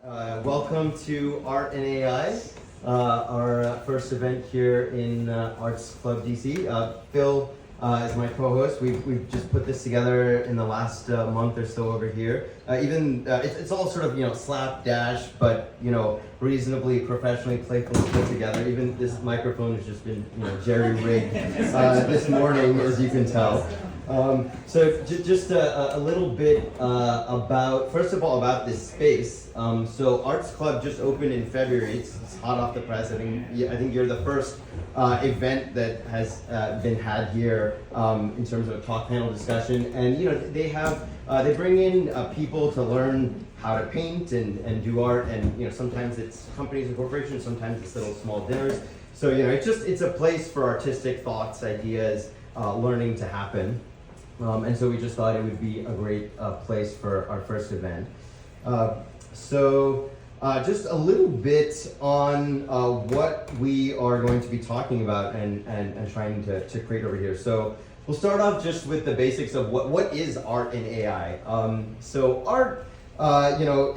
Welcome to Art and AI, our first event here in Arts Club DC. Phil is my co-host. We've just put this together in the last month or so over here. It's all sort of slapdash, but reasonably professionally, playfully put together. Even this microphone has just been jerry rigged this morning, as you can tell. So just a little bit about, first of all, about this space. So Arts Club just opened in February. It's hot off the press. I think you're the first event that has been had here in terms of a talk panel discussion. And they bring in people to learn how to paint and do art. And sometimes it's companies and corporations, sometimes it's little small dinners. So it's a place for artistic thoughts, ideas, learning to happen. And so we just thought it would be a great place for our first event. Just a little bit on what we are going to be talking about and trying to create over here. So we'll start off just with the basics of what is art in AI. So art,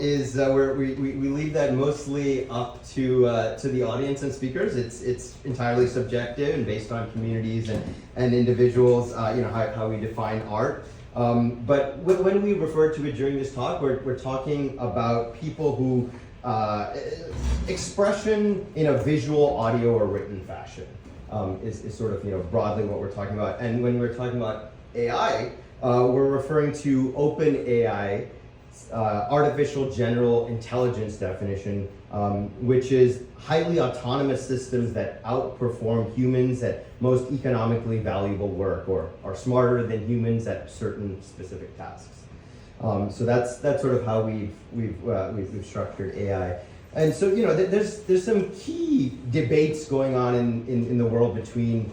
is where we leave that mostly up to the audience and speakers. It's entirely subjective and based on communities and individuals. How we define art. But when we refer to it during this talk, we're talking about people who expression in a visual, audio, or written fashion is sort of broadly what we're talking about. And when we're talking about AI, we're referring to open AI. Artificial general intelligence definition, which is highly autonomous systems that outperform humans at most economically valuable work, or are smarter than humans at certain specific tasks. So that's sort of how we've structured AI. And so there's some key debates going on in the world between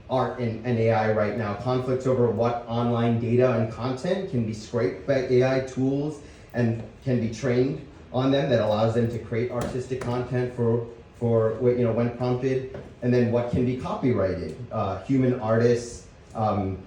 art and AI right now. Conflicts over what online data and content can be scraped by AI tools and can be trained on them that allows them to create artistic content for when prompted, and then what can be copyrighted. Human artists, what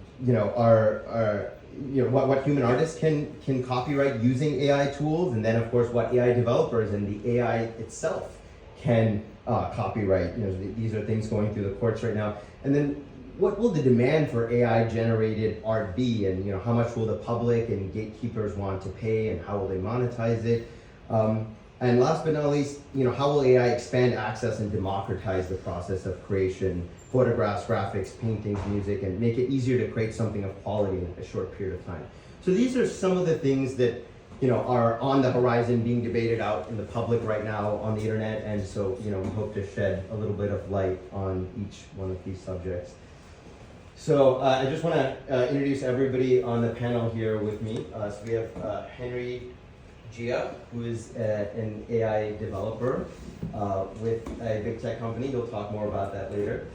human artists can copyright using AI tools, and then of course what AI developers and the AI itself can copyright. These are things going through the courts right now. And then what will the demand for AI-generated art be, and how much will the public and gatekeepers want to pay, and how will they monetize it? And last but not least, how will AI expand access and democratize the process of creation, photographs, graphics, paintings, music, and make it easier to create something of quality in a short period of time? So these are some of the things that are on the horizon, being debated out in the public right now on the internet, and so we hope to shed a little bit of light on each one of these subjects. So I just want to introduce everybody on the panel here with me. So we have Henry Gia, who is an AI developer with a big tech company. He'll talk more about that later.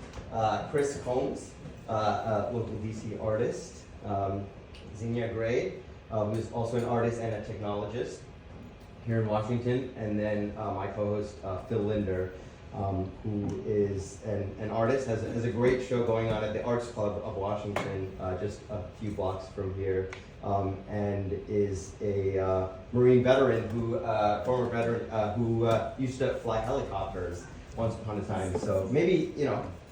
Chris Combs, local DC artist. Xenia Gray, who is also an artist and a technologist here in Washington. And then my co-host, Phil Linder, who is an artist, has a great show going on at the Arts Club of Washington, just a few blocks from here, and is a Marine veteran former veteran who used to fly helicopters once upon a time. So maybe,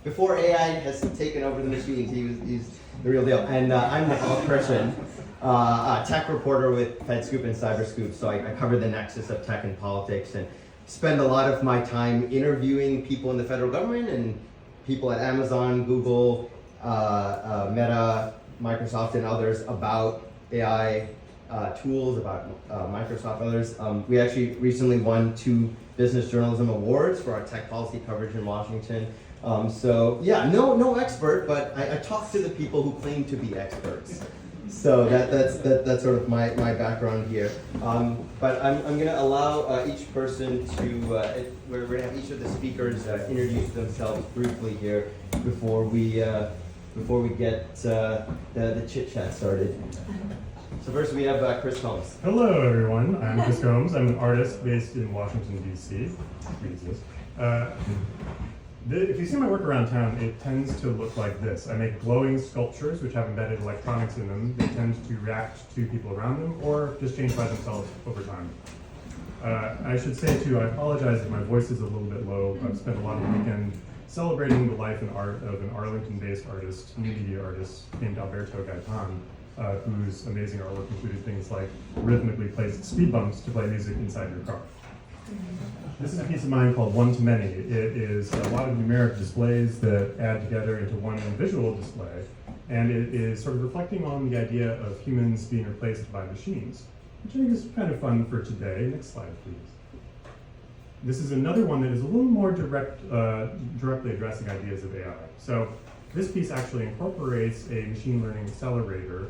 before AI has taken over the machines, he's the real deal. And I'm Nicole Christian, a tech reporter with FedScoop and CyberScoop, so I cover the nexus of tech and politics, and spend a lot of my time interviewing people in the federal government and people at Amazon, Google, Meta, Microsoft, and others about AI tools, about Microsoft, others. We actually recently won 2 business journalism awards for our tech policy coverage in Washington. No expert, but I talk to the people who claim to be experts. So that's sort of my background here. But I'm going to allow each person to, we're going to have each of the speakers introduce themselves briefly here before we get the chit chat started. So first we have Chris Combs. Hello everyone, I'm Chris Combs. I'm an artist based in Washington, D.C. If you see my work around town, it tends to look like this. I make glowing sculptures which have embedded electronics in them. They tend to react to people around them or just change by themselves over time. I should say too, I apologize if my voice is a little bit low. I've spent a lot of the weekend celebrating the life and art of an Arlington-based artist, new media artist named Alberto Gaitan, whose amazing artwork included things like rhythmically placed speed bumps to play music inside your car. This is a piece of mine called One-to-Many. It is a lot of numeric displays that add together into one visual display, and it is sort of reflecting on the idea of humans being replaced by machines, which I think is kind of fun for today. Next slide, please. This is another one that is a little more directly addressing ideas of AI. So this piece actually incorporates a machine learning accelerator.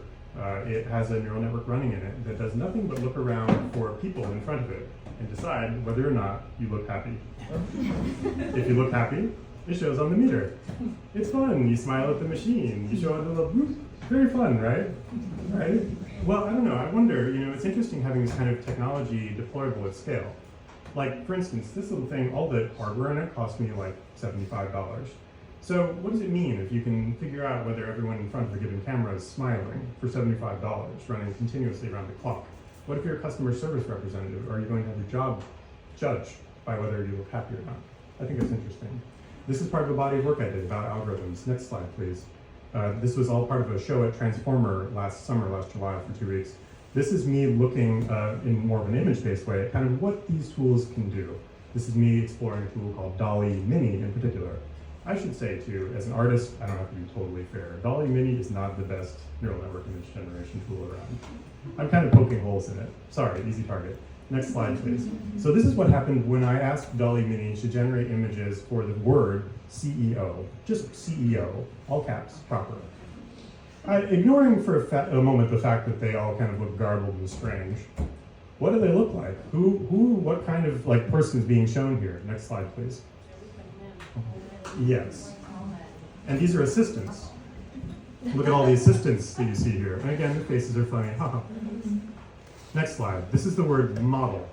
It has a neural network running in it that does nothing but look around for people in front of it and decide whether or not you look happy. If you look happy, it shows on the meter. It's fun. You smile at the machine. You show it a little boop. Very fun, right? Right? Well, I don't know. I wonder, it's interesting having this kind of technology deployable at scale. Like, for instance, this little thing, all the hardware in it cost me like $75. So what does it mean if you can figure out whether everyone in front of a given camera is smiling for $75, running continuously around the clock? What if you're a customer service representative? Are you going to have your job judged by whether you look happy or not? I think that's interesting. This is part of a body of work I did about algorithms. Next slide, please. This was all part of a show at Transformer last July for 2 weeks. This is me looking in more of an image-based way at kind of what these tools can do. This is me exploring a tool called DALL-E Mini in particular. I should say too, as an artist, I don't have to be totally fair. DALL-E Mini is not the best neural network image generation tool around. I'm kind of poking holes in it. Sorry, easy target. Next slide, please. So this is what happened when I asked DALL-E Mini to generate images for the word CEO, just CEO, all caps, proper. Ignoring for a moment the fact that they all kind of look garbled and strange, what do they look like? What kind of person is being shown here? Next slide, please. Yes. And these are assistants. Look at all the assistants that you see here. And again, the faces are funny. Next slide. This is the word model.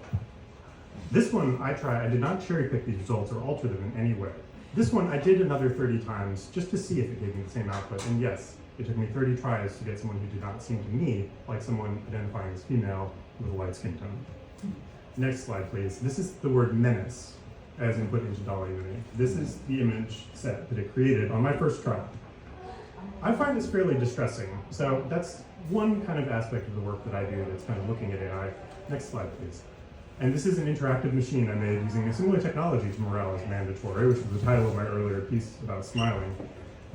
This one I did not cherry pick these results or alter them in any way. This one I did another 30 times just to see if it gave me the same output. And yes, it took me 30 tries to get someone who did not seem to me like someone identifying as female with a light skin tone. Next slide, please. This is the word menace as input into DALL-E Mini. This is the image set that it created on my first try. I find this fairly distressing. So that's one kind of aspect of the work that I do that's kind of looking at AI. Next slide, please. And this is an interactive machine I made using a similar technology to Morale is Mandatory, which was the title of my earlier piece about smiling.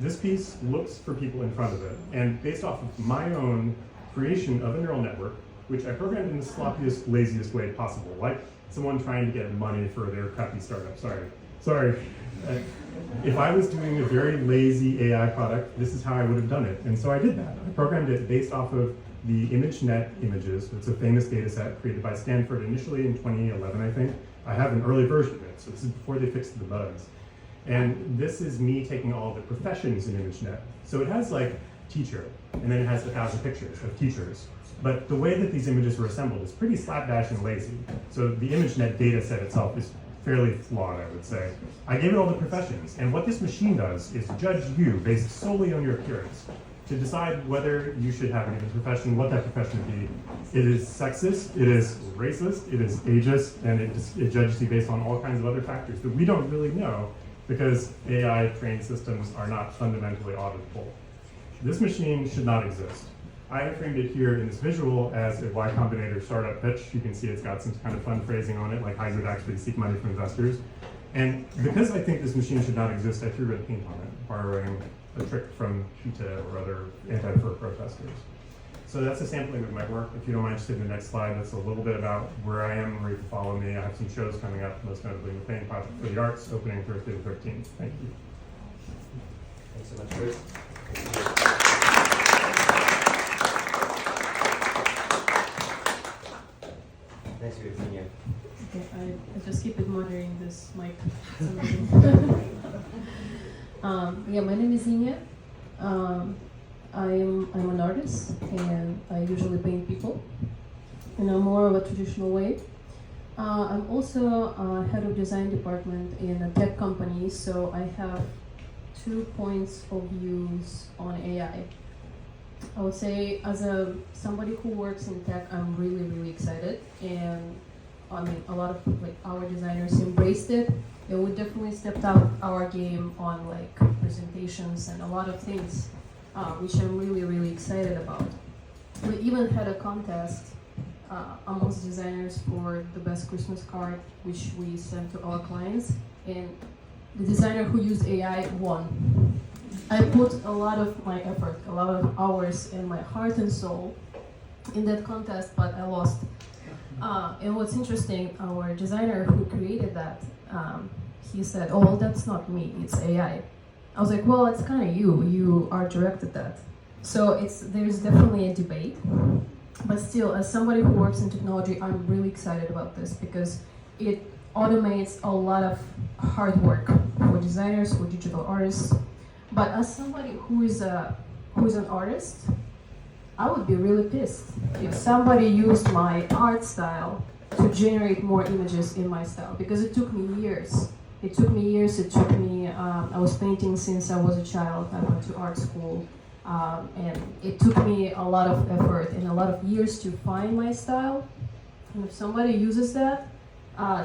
This piece looks for people in front of it, and based off of my own creation of a neural network, which I programmed in the sloppiest, laziest way possible, like someone trying to get money for their crappy startup. Sorry. If I was doing a very lazy AI product, this is how I would have done it. And so I did that. I programmed it based off of the ImageNet images. It's a famous data set created by Stanford initially in 2011, I think. I have an early version of it, so this is before they fixed the bugs. And this is me taking all the professions in ImageNet. So it has teacher, and then it has 1,000 pictures of teachers. But the way that these images were assembled is pretty slapdash and lazy. So the ImageNet data set itself is fairly flawed, I would say. I gave it all the professions, and what this machine does is judge you based solely on your appearance to decide whether you should have a given profession, what that profession would be. It is sexist, it is racist, it is ageist, and it judges you based on all kinds of other factors that we don't really know because AI trained systems are not fundamentally auditable. This machine should not exist. I have framed it here in this visual as a Y Combinator startup pitch. You can see it's got some kind of fun phrasing on it, like how you would actually seek money from investors. And because I think this machine should not exist, I threw red paint on it, borrowing a trick from PETA or other anti-fur protesters. So that's a sampling of my work. If you don't mind just hitting the next slide, that's a little bit about where I am, where you can follow me. I have some shows coming up, most notably the Paying Project for the Arts, opening Thursday the 13th. Thank you. Thanks so much, Chris. Thanks for your opinion. Okay, I just keep it monitoring this mic. Yeah, my name is Inya. I'm an artist, and I usually paint people in a more of a traditional way. I'm also head of design department in a tech company, so I have 2 points of views on AI. I would say, as somebody who works in tech, I'm really excited, and I mean, a lot of like our designers embraced it. And we definitely stepped up our game on like presentations and a lot of things, which I'm really, really excited about. We even had a contest amongst designers for the best Christmas card, which we sent to our clients, and the designer who used AI won. I put a lot of my effort, a lot of hours and my heart and soul in that contest, but I lost. And what's interesting, our designer who created that, he said, "Oh, that's not me, it's AI." I was like, "Well, it's kind of you. You art directed that." So there's definitely a debate, but still, as somebody who works in technology, I'm really excited about this because it automates a lot of hard work for designers, for digital artists. But as somebody who is an artist, I would be really pissed if somebody used my art style to generate more images in my style, because it took me years. It took me, I was painting since I was a child. I went to art school, and it took me a lot of effort and a lot of years to find my style. And if somebody uses that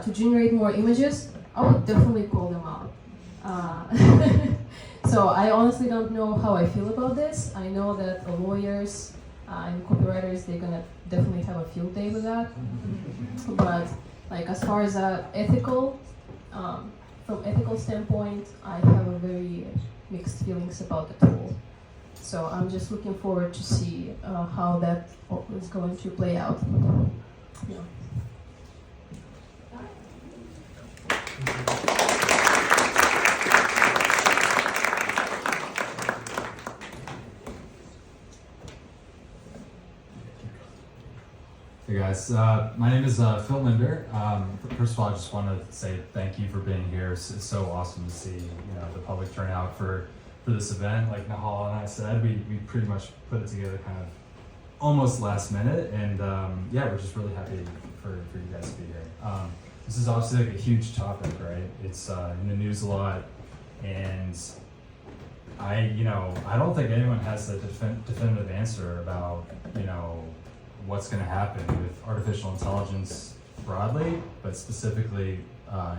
to generate more images, I would definitely call them out. So I honestly don't know how I feel about this. I know that the lawyers and copywriters, they're gonna definitely have a field day with that. But like as far as ethical, from ethical standpoint, I have a very mixed feelings about the tool. So I'm just looking forward to see how that is going to play out. Yeah. Hey guys, my name is Phil Linder. First of all, I just want to say thank you for being here. It's so awesome to see the public turnout for this event. Like Nahal and I said, we pretty much put it together kind of almost last minute, and yeah, we're just really happy for you guys to be here. This is obviously like a huge topic, right? It's in the news a lot, and I don't think anyone has a definitive answer about what's going to happen with artificial intelligence broadly, but specifically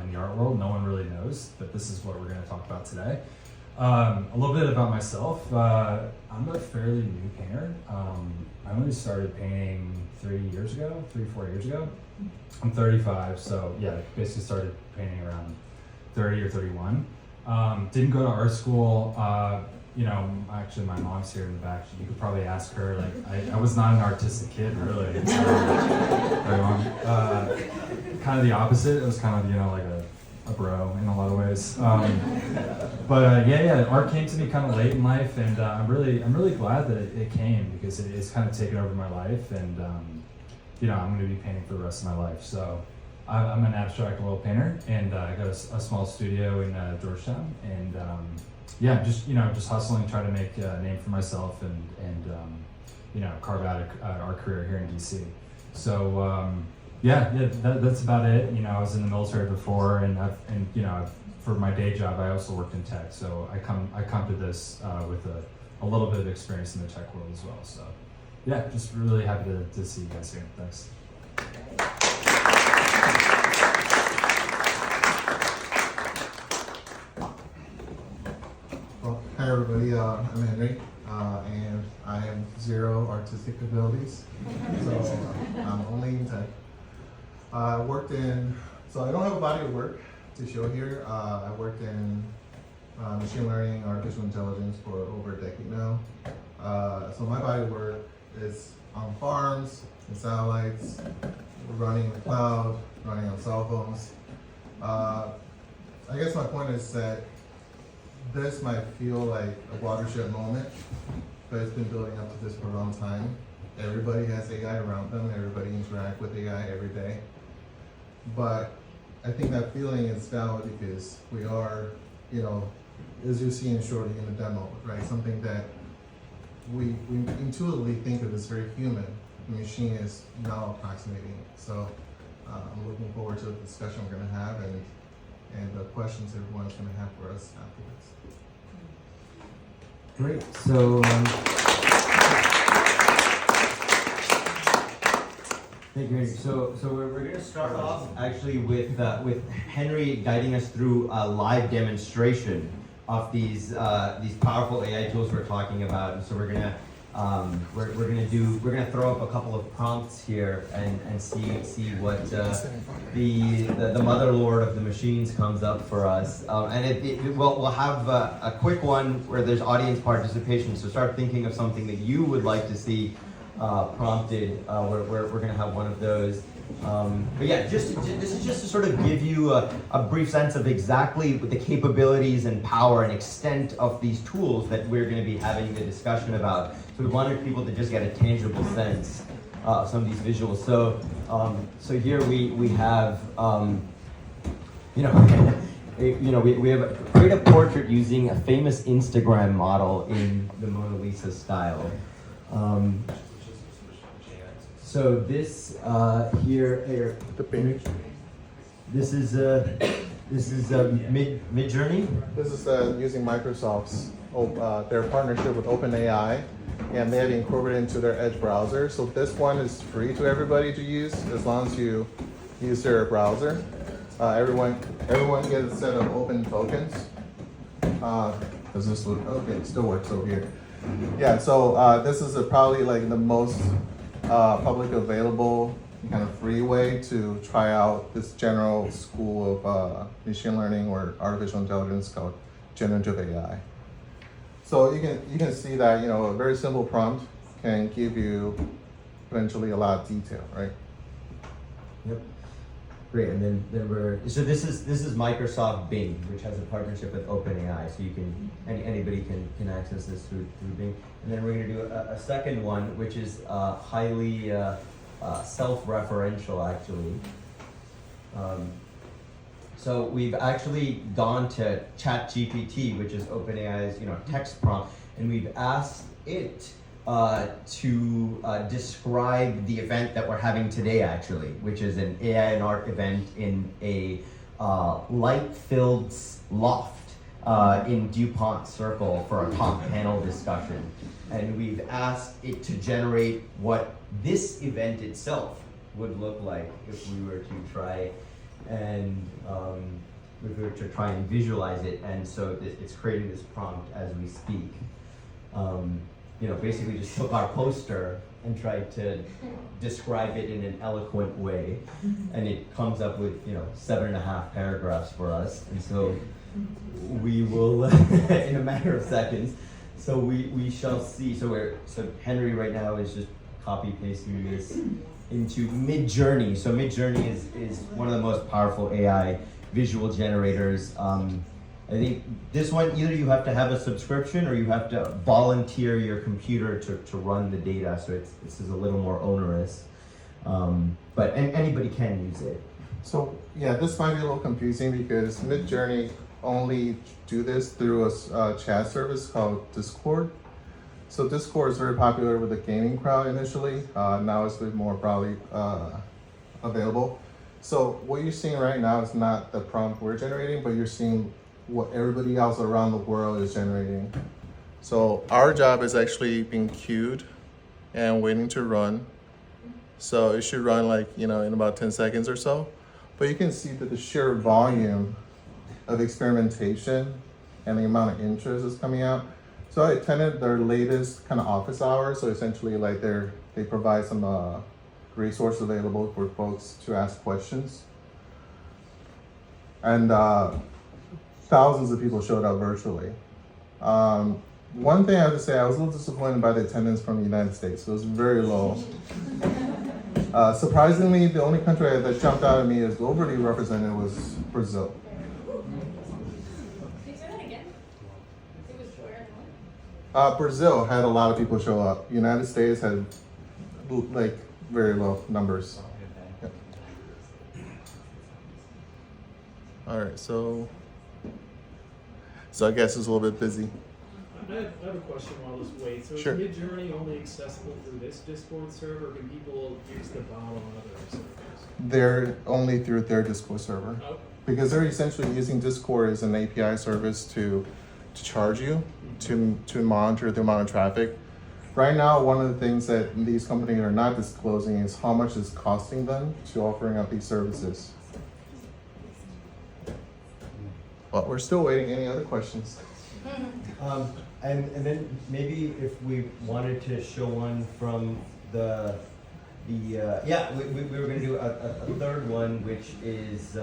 in the art world. No one really knows, but this is what we're going to talk about today. A little bit about myself. I'm a fairly new painter. I only started painting 4 years ago. I'm 35, so yeah, basically started painting around 30 or 31. Didn't go to art school. Actually my mom's here in the back. You could probably ask her. Like, I was not an artistic kid, really. It's very long. Kind of the opposite. It was kind of like a bro in a lot of ways. But yeah, art came to me kind of late in life, and I'm really glad that it came, because it's kind of taken over my life, and I'm going to be painting for the rest of my life. So I'm an abstract oil painter, and I got a small studio in Georgetown, and yeah, just hustling, trying to make a name for myself, and carve out an art career here in DC. So that's about it. I was in the military before, and for my day job, I also worked in tech. So I come to this with a little bit of experience in the tech world as well. So yeah, just really happy to see you guys here. Thanks. Well, hi everybody, I'm Henry, and I have zero artistic abilities, so I'm only in tech. I worked so I don't have a body of work to show here. I worked in machine learning, artificial intelligence for over a decade now. So my body of work is on farms, and satellites, running in the cloud, running on cell phones. I guess my point is that this might feel like a watershed moment, but it's been building up to this for a long time. Everybody has AI around them, everybody interacts with AI every day. But I think that feeling is valid because we are, as you see in Shorty in the demo, right? Something that we intuitively think of as very human. The machine is now approximating it. So I'm looking forward to the discussion we're going to have and the questions everyone's going to have for us afterwards. Great. So Thank you, Henry. So we're going to start off actually with Henry guiding us through a live demonstration of these powerful AI tools we're talking about. And so we're gonna throw up a couple of prompts here and see what the mother lord of the machines comes up for us. And we'll have a quick one where there's audience participation. So start thinking of something that you would like to see prompted. We're going to have one of those. But yeah, this is just to sort of give you a brief sense of exactly the capabilities and power and extent of these tools that we're going to be having the discussion about. So we wanted people to just get a tangible sense of some of these visuals. So here we have, we have create a portrait using a famous Instagram model in the Mona Lisa style. So this here, The page. this is Midjourney. This is using Microsoft's their partnership with OpenAI, and they have incorporated into their Edge browser. So this one is free to everybody to use as long as you use their browser. Everyone gets a set of open tokens. Does this look okay? It still works over here. Yeah. So this is probably like the most public available kind of free way to try out this general school of machine learning or artificial intelligence called generative AI. So you can see that a very simple prompt can give you potentially a lot of detail, right? Yep. Great, and then this is Microsoft Bing, which has a partnership with OpenAI, so you can anybody can access this through Bing. And then we're going to do a second one, which is highly self-referential, actually. So we've actually gone to ChatGPT, which is OpenAI's text prompt, and we've asked it to describe the event that we're having today, actually, which is an AI and art event in a light-filled loft in DuPont Circle for a top panel discussion. And we've asked it to generate what this event itself would look like if we were to try and visualize it. And so it's creating this prompt as we speak. Basically just took our poster and tried to describe it in an eloquent way, and it comes up with 7.5 paragraphs for us. And so we will in a matter of seconds. So we shall see. So Henry right now is just copy pasting this into Midjourney. So Midjourney is one of the most powerful AI visual generators. I think this one, either you have to have a subscription or you have to volunteer your computer to run the data. So this is a little more onerous, but anybody can use it. So yeah, this might be a little confusing because Midjourney only do this through a chat service called Discord. So Discord is very popular with the gaming crowd initially. Now it's a bit more broadly available. So what you're seeing right now is not the prompt we're generating, but you're seeing what everybody else around the world is generating. So our job is actually being queued and waiting to run. So it should run in about 10 seconds or so. But you can see that the sheer volume of experimentation and the amount of interest is coming out. So I attended their latest kind of office hours. So essentially they provide some resources available for folks to ask questions. And thousands of people showed up virtually. One thing I have to say, I was a little disappointed by the attendance from the United States. It was very low. Surprisingly, the only country that jumped out at me as overly represented was Brazil. Can you say that again? It was where? Brazil had a lot of people show up. United States had very low numbers. Yep. All right, so I guess it's a little bit busy. I have a question while this waits. So Sure. is Midjourney only accessible through this Discord server, or can people use the bot on other servers? They're only through their Discord server Oh, because they're essentially using Discord as an API service to charge you to monitor the amount of traffic. Right now, one of the things that these companies are not disclosing is how much it's costing them to offering up these services. Well, we're still waiting. Any other questions? And then maybe if we wanted to show one from the yeah, we were going to do a third one, which is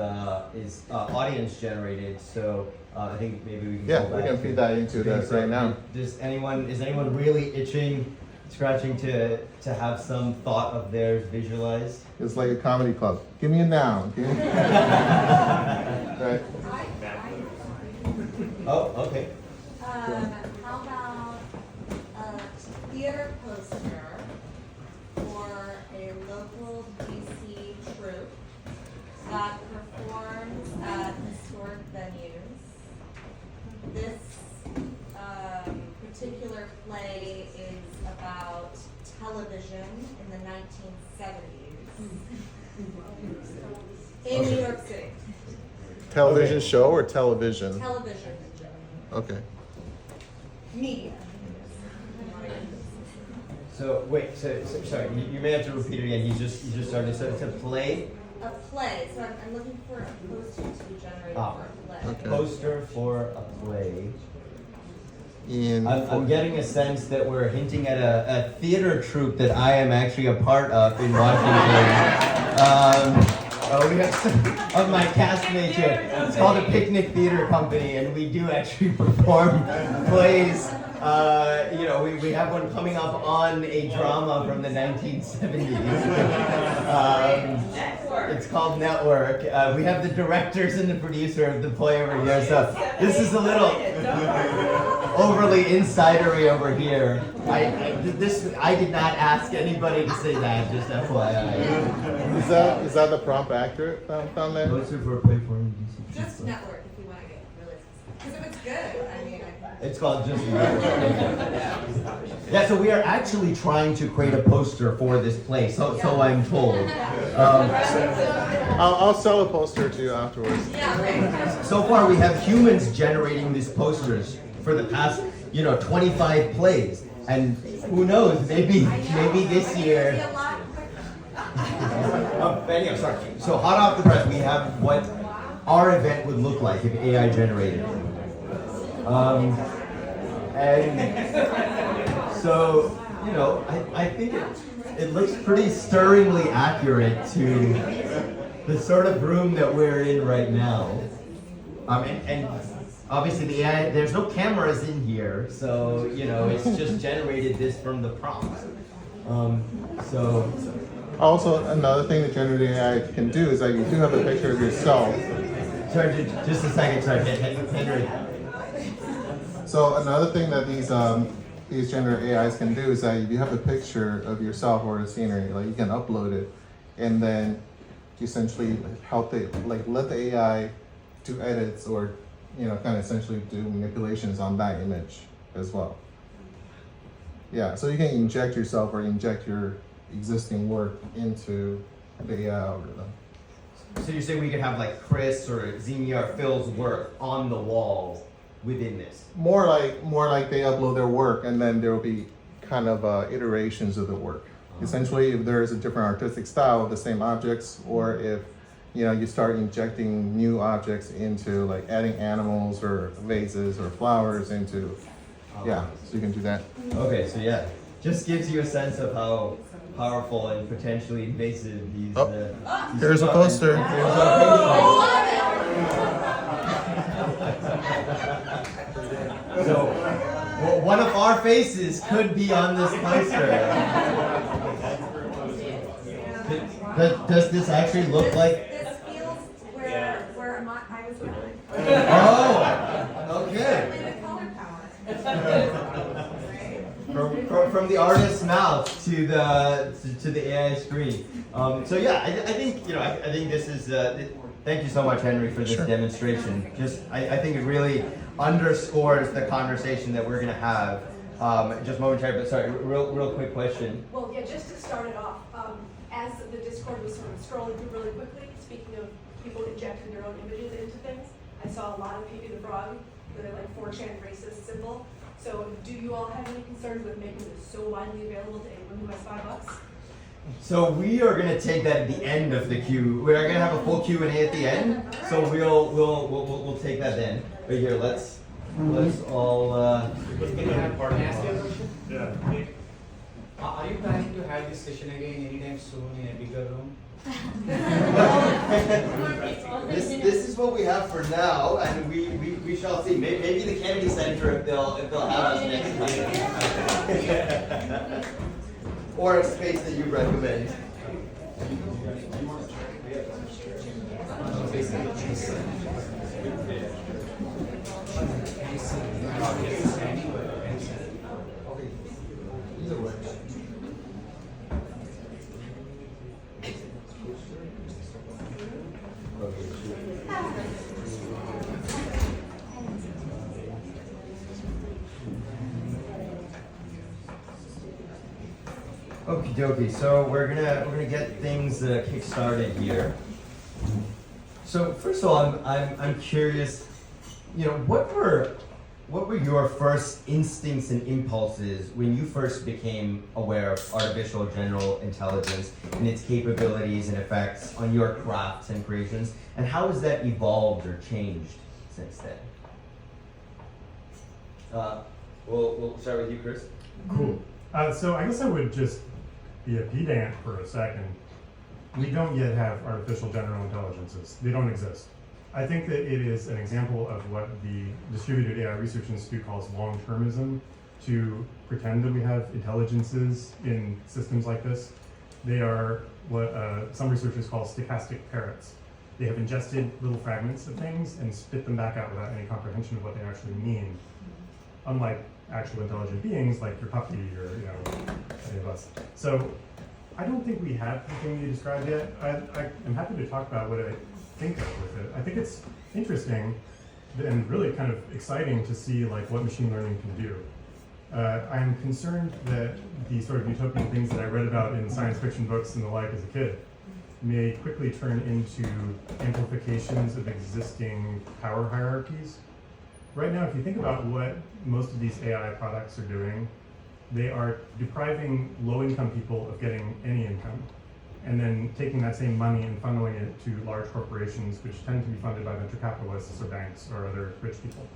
audience generated. So I think maybe we can Yeah, go we back can feed that into that right now. Is anyone really itching, scratching to have some thought of theirs visualized? It's like a comedy club. Give me a noun. Give me... Right. Oh, okay. How about a theater poster for a local DC troupe that performs at historic venues? This particular play is about television in the 1970s in New York City. Television Okay. show or television? Television. Okay. Media. So wait, so sorry, you may have to repeat it again. You just started. So it's a play. A play. So I'm looking for a poster to be generated for a play. Okay. Poster for a play. In I'm getting a sense that we're hinting at a theater troupe that I am actually a part of in Washington. We have some of my castmates here. It's called a Picnic Theater Company, and we do actually perform plays. We have one coming up on a drama from the 1970s. It's called Network. We have the directors and the producer of the play over here, so this is a little overly insidery over here. I did not ask anybody to say that, just FYI. Is that the prompt accurate down there? Poster for a play for Just network if you want to get really specific. Because if it's good, I mean, It's called Just Yeah, so we are actually trying to create a poster for this play, so I'm told. I'll sell a poster to you afterwards. yeah, So far, we have humans generating these posters for the past, 25 plays, and who knows? Maybe this year. Be a lot quicker. Anyhow, sorry. So hot off the press, we have what our event would look like if AI generated. And so, I think it looks pretty stirringly accurate to the sort of room that we're in right now. And obviously the AI, there's no cameras in here, so, it's just generated this from the prompt. So, Also, another thing that generative AI can do is that you do have a picture of yourself. sorry, just a second, sorry, Henry. So another thing that these generative AIs can do is that if you have a picture of yourself or a scenery, like you can upload it, and then essentially help let the AI do edits or kind of essentially do manipulations on that image as well. Yeah, so you can inject yourself or inject your existing work into the AI algorithm. So you're saying we could have like Chris or Zimi or Phil's work on the walls within this? More like they upload their work and then there will be kind of iterations of the work. Essentially, if there is a different artistic style of the same objects, or if you start injecting new objects into like adding animals or vases or flowers into, so you can do that. Okay, so yeah, just gives you a sense of how powerful and potentially invasive these. These Here's a poster. So, one of our faces could be on this poster. Does this actually look like? This feels where I was going. Oh, okay. Certainly the color palette. From the artist's mouth to the AI screen. So yeah, I think I think this is. Thank you so much, Henry, for this demonstration. I think it really underscores the conversation that we're going to have. Just momentarily, but sorry, real quick question. Well, yeah, just to start it off, as the Discord was sort of scrolling through really quickly, speaking of people injecting their own images into things, I saw a lot of Piggy the Frog, the like 4chan racist symbol, So do you all have any concerns with making this so widely available to anyone who has $5? So we are going to take that at the end of the Q. We're going to have a full Q&A at the end. So we'll take that then. But here, let's all. Can I ask you a question? Yeah. Are you planning to have this session again anytime soon in a bigger room? This is what we have for now, and we shall see. Maybe the Kennedy Center if they'll have us next time. Or a space that you recommend. Either way. Okie dokie. So we're gonna get things kick-started here. So first of all, I'm curious. You know, what were your first instincts and impulses when you first became aware of artificial general intelligence and its capabilities and effects on your crafts and creations, and how has that evolved or changed since then? We'll start with you, Chris. Cool. So I guess I would just be a pedant for a second. We don't yet have artificial general intelligences. They don't exist. I think that it is an example of what the Distributed AI Research Institute calls long-termism, to pretend that we have intelligences in systems like this. They are what some researchers call stochastic parrots. They have ingested little fragments of things and spit them back out without any comprehension of what they actually mean. Unlike actual intelligent beings like your puppy or any of us. So I don't think we have the thing you described yet. I'm happy to talk about what I think of with it. I think it's interesting and really kind of exciting to see like what machine learning can do. I'm concerned that the sort of utopian things that I read about in science fiction books and the like as a kid may quickly turn into amplifications of existing power hierarchies. Right now, if you think about what most of these AI products are doing, they are depriving low-income people of getting any income, and then taking that same money and funneling it to large corporations, which tend to be funded by venture capitalists or banks or other rich people.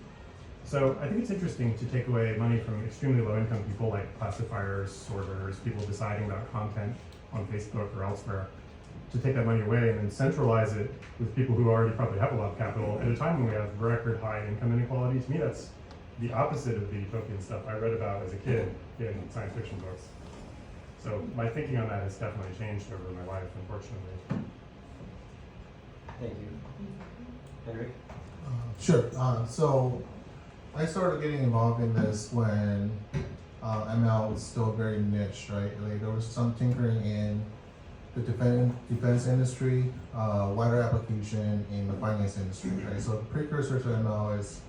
So I think it's interesting to take away money from extremely low-income people like classifiers, sorters, people deciding about content on Facebook or elsewhere, to take that money away and then centralize it with people who already probably have a lot of capital at a time when we have record high income inequality. To me, that's the opposite of the utopian stuff I read about as a kid in science fiction books. So my thinking on that has definitely changed over my life, unfortunately. Thank you. Henry? Sure. So I started getting involved in this when ML was still very niche, right? Like there was some tinkering in the defense industry, wider application in the finance industry, right? So the precursor to ML is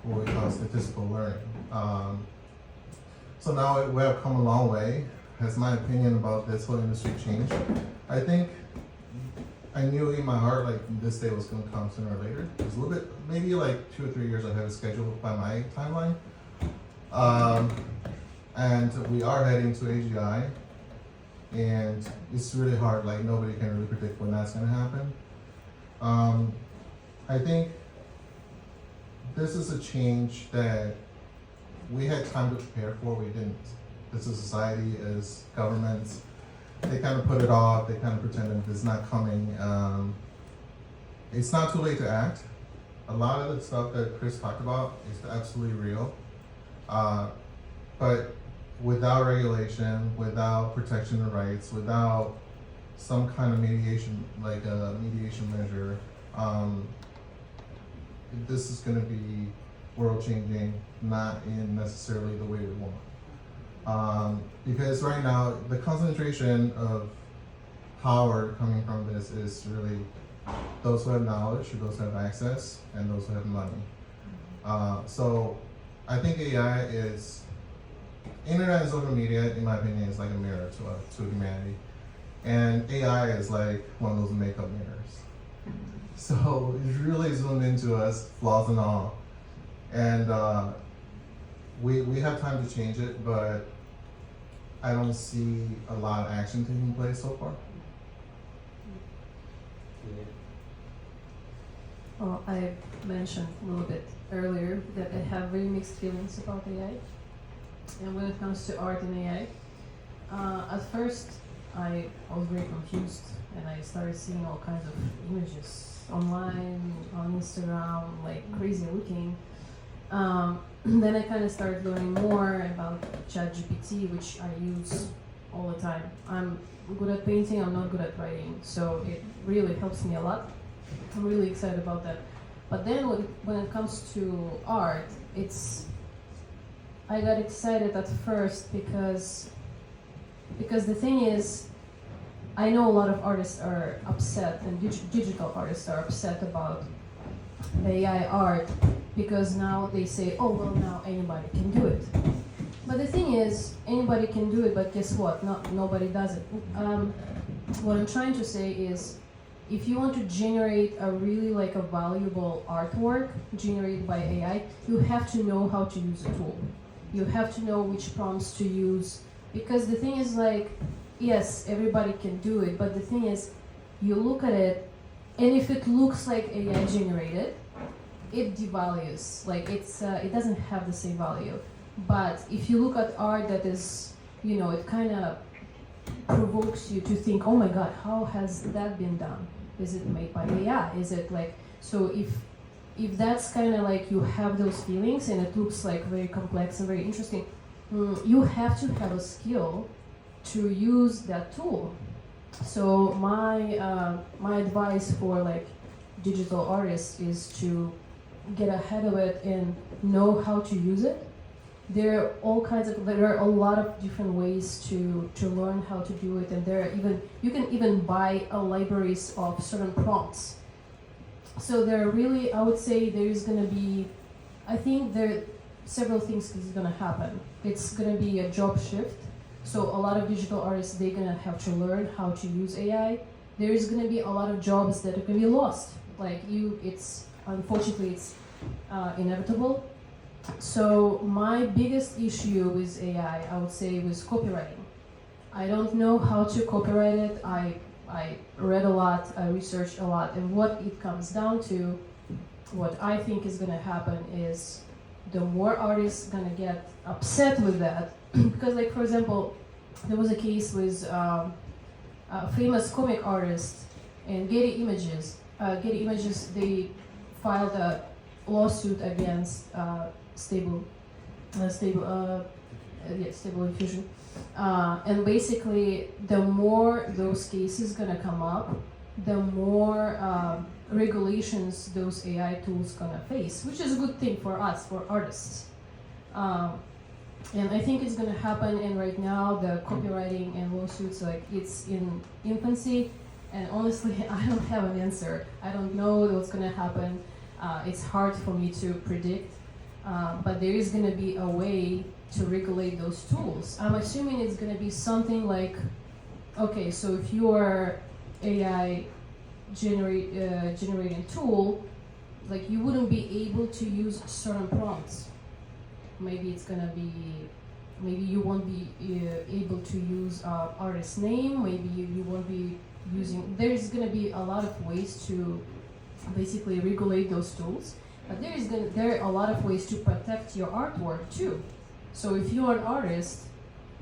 what we call statistical learning. So now we have come a long way. Has my opinion about this whole industry changed? I think I knew in my heart like this day was going to come sooner or later. It was a little bit, maybe like 2 or 3 years ahead of schedule by my timeline. And we are heading to AGI. And it's really hard, like nobody can really predict when that's gonna happen. I think this is a change that we had time to prepare for, we didn't. As a society, as governments, they kind of put it off, they kind of pretend that it's not coming. It's not too late to act. A lot of the stuff that Chris talked about is absolutely real. But without regulation, without protection of rights, without some kind of mediation, like a mediation measure, this is going to be world-changing, not in necessarily the way we want. Because right now, the concentration of power coming from this is really those who have knowledge, those who have access, and those who have money. So I think AI is, internet and social media, in my opinion, is like a mirror to humanity. And AI is like one of those makeup mirrors. So it's really zoomed into us, flaws and all. And we have time to change it, but I don't see a lot of action taking place so far. Well, I mentioned a little bit earlier that I have very mixed feelings about AI. And when it comes to art and AI, at first I was very confused and I started seeing all kinds of images online, on Instagram, like crazy looking. Then I kind of started learning more about ChatGPT, which I use all the time. I'm good at painting, I'm not good at writing, so it really helps me a lot. I'm really excited about that. But then when it comes to art, I got excited at first because the thing is, I know a lot of artists are upset, and digital artists are upset about AI art because now they say, oh, well, now anybody can do it. But the thing is, anybody can do it, but guess what? Nobody does it. What I'm trying to say is, if you want to generate a really like a valuable artwork generated by AI, you have to know how to use the tool. You have to know which prompts to use, because the thing is like, yes, everybody can do it, but the thing is, you look at it, and if it looks like AI generated, it devalues. Like it doesn't have the same value. But if you look at art that is, it kind of provokes you to think, oh my God, how has that been done? Is it made by AI? Is it like, so if that's kind of like you have those feelings and it looks like very complex and very interesting, you have to have a skill to use that tool. So my advice for like digital artists is to get ahead of it and know how to use it. There are a lot of different ways to learn how to do it, and you can even buy libraries of certain prompts. So I would say I think there are several things is gonna happen. It's gonna be a job shift. So a lot of digital artists, they're gonna have to learn how to use AI. There is gonna be a lot of jobs that are gonna be lost. Unfortunately, it's inevitable. So my biggest issue with AI, I would say, was copywriting. I don't know how to copyright it. I read a lot, I researched a lot, and what it comes down to, what I think is gonna happen is the more artists gonna get upset with that, because like for example, there was a case with a famous comic artist and Getty Images. Getty Images, they filed a lawsuit against Stable Diffusion, and basically, the more those cases gonna come up, the more regulations those AI tools gonna face, which is a good thing for us, for artists. And I think it's gonna happen. And right now, the copywriting and lawsuits, it's in infancy. And honestly, I don't have an answer. I don't know what's gonna happen. It's hard for me to predict. But there is going to be a way to regulate those tools. I'm assuming it's going to be something like, okay, so if you are AI generating tool, like you wouldn't be able to use certain prompts. Maybe you won't be able to use artist name. Maybe you won't be using. There's going to be a lot of ways to basically regulate those tools. But there are a lot of ways to protect your artwork too. So if you're an artist,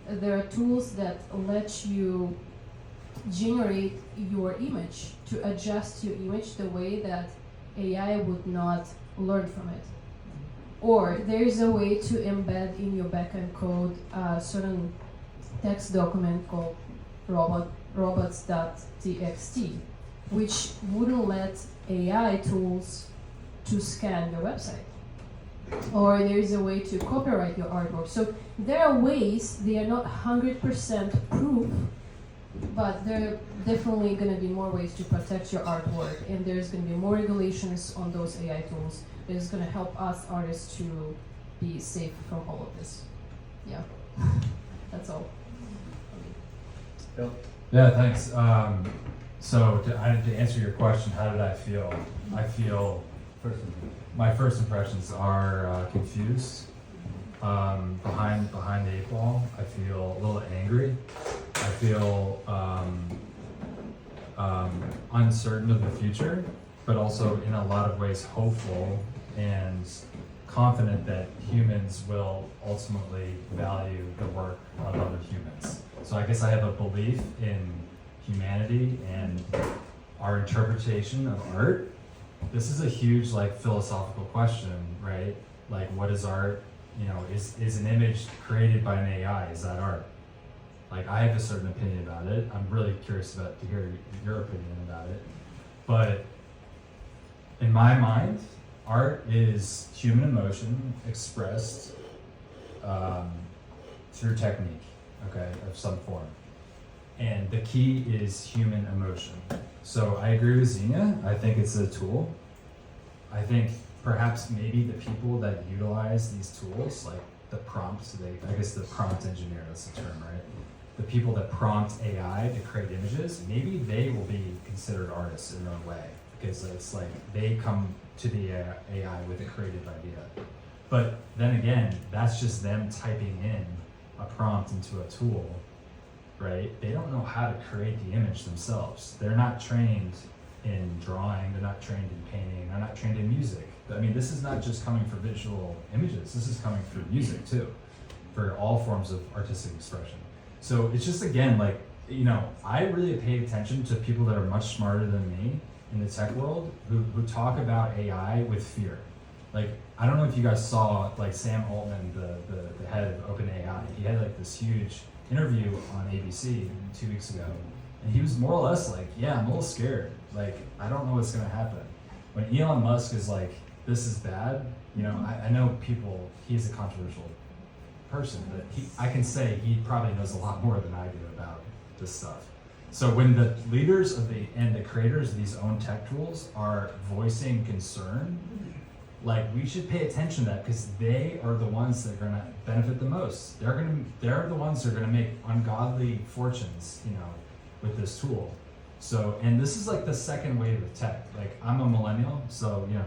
there are tools that let you generate your image, to adjust your image the way that AI would not learn from it. Or there is a way to embed in your backend code a certain text document called robots.txt, which wouldn't let AI tools to scan your website. Or there is a way to copyright your artwork. So there are ways, they are not 100% proof, but there are definitely going to be more ways to protect your artwork, and there's going to be more regulations on those AI tools that is going to help us artists to be safe from all of this. Yeah, that's all. Bill? Yeah, thanks. So to answer your question, how did I feel? My first impressions are confused. behind the eight ball. I feel a little angry. I feel uncertain of the future, but also in a lot of ways hopeful and confident that humans will ultimately value the work of other humans. So I guess I have a belief in humanity and our interpretation of art. This is a huge like philosophical question, right? Like, what is art? You know, is an image created by an AI, is that art? Like, I have a certain opinion about it. I'm really curious to hear your opinion about it. But in my mind, art is human emotion expressed through technique, okay, of some form. And the key is human emotion. So I agree with Xenia. I think it's a tool. I think perhaps maybe the people that utilize these tools, like the prompts, I guess the prompt engineer, that's the term, right? The people that prompt AI to create images, maybe they will be considered artists in their own way, because it's like they come to the AI with a creative idea. But then again, that's just them typing in a prompt into a tool, right? They don't know how to create the image themselves. They're not trained in drawing, they're not trained in painting, they're not trained in music. I mean, this is not just coming for visual images, this is coming for music too, for all forms of artistic expression. So it's just, again, like, you know, I really pay attention to people that are much smarter than me in the tech world who talk about AI with fear. Like, I don't know if you guys saw, like, Sam Altman, the head of OpenAI, he had like this huge interview on ABC 2 weeks ago, and he was more or less like, yeah, I'm a little scared. Like, I don't know what's gonna happen. When Elon Musk is like, this is bad, you know, I know people, he's a controversial person, but I can say he probably knows a lot more than I do about this stuff. So when the leaders of the creators of these own tech tools are voicing concern, like, we should pay attention to that, because they are the ones that are gonna benefit the most. They're the ones that are gonna make ungodly fortunes, you know, with this tool. So, and this is like the second wave of tech. Like, I'm a millennial, so, you know,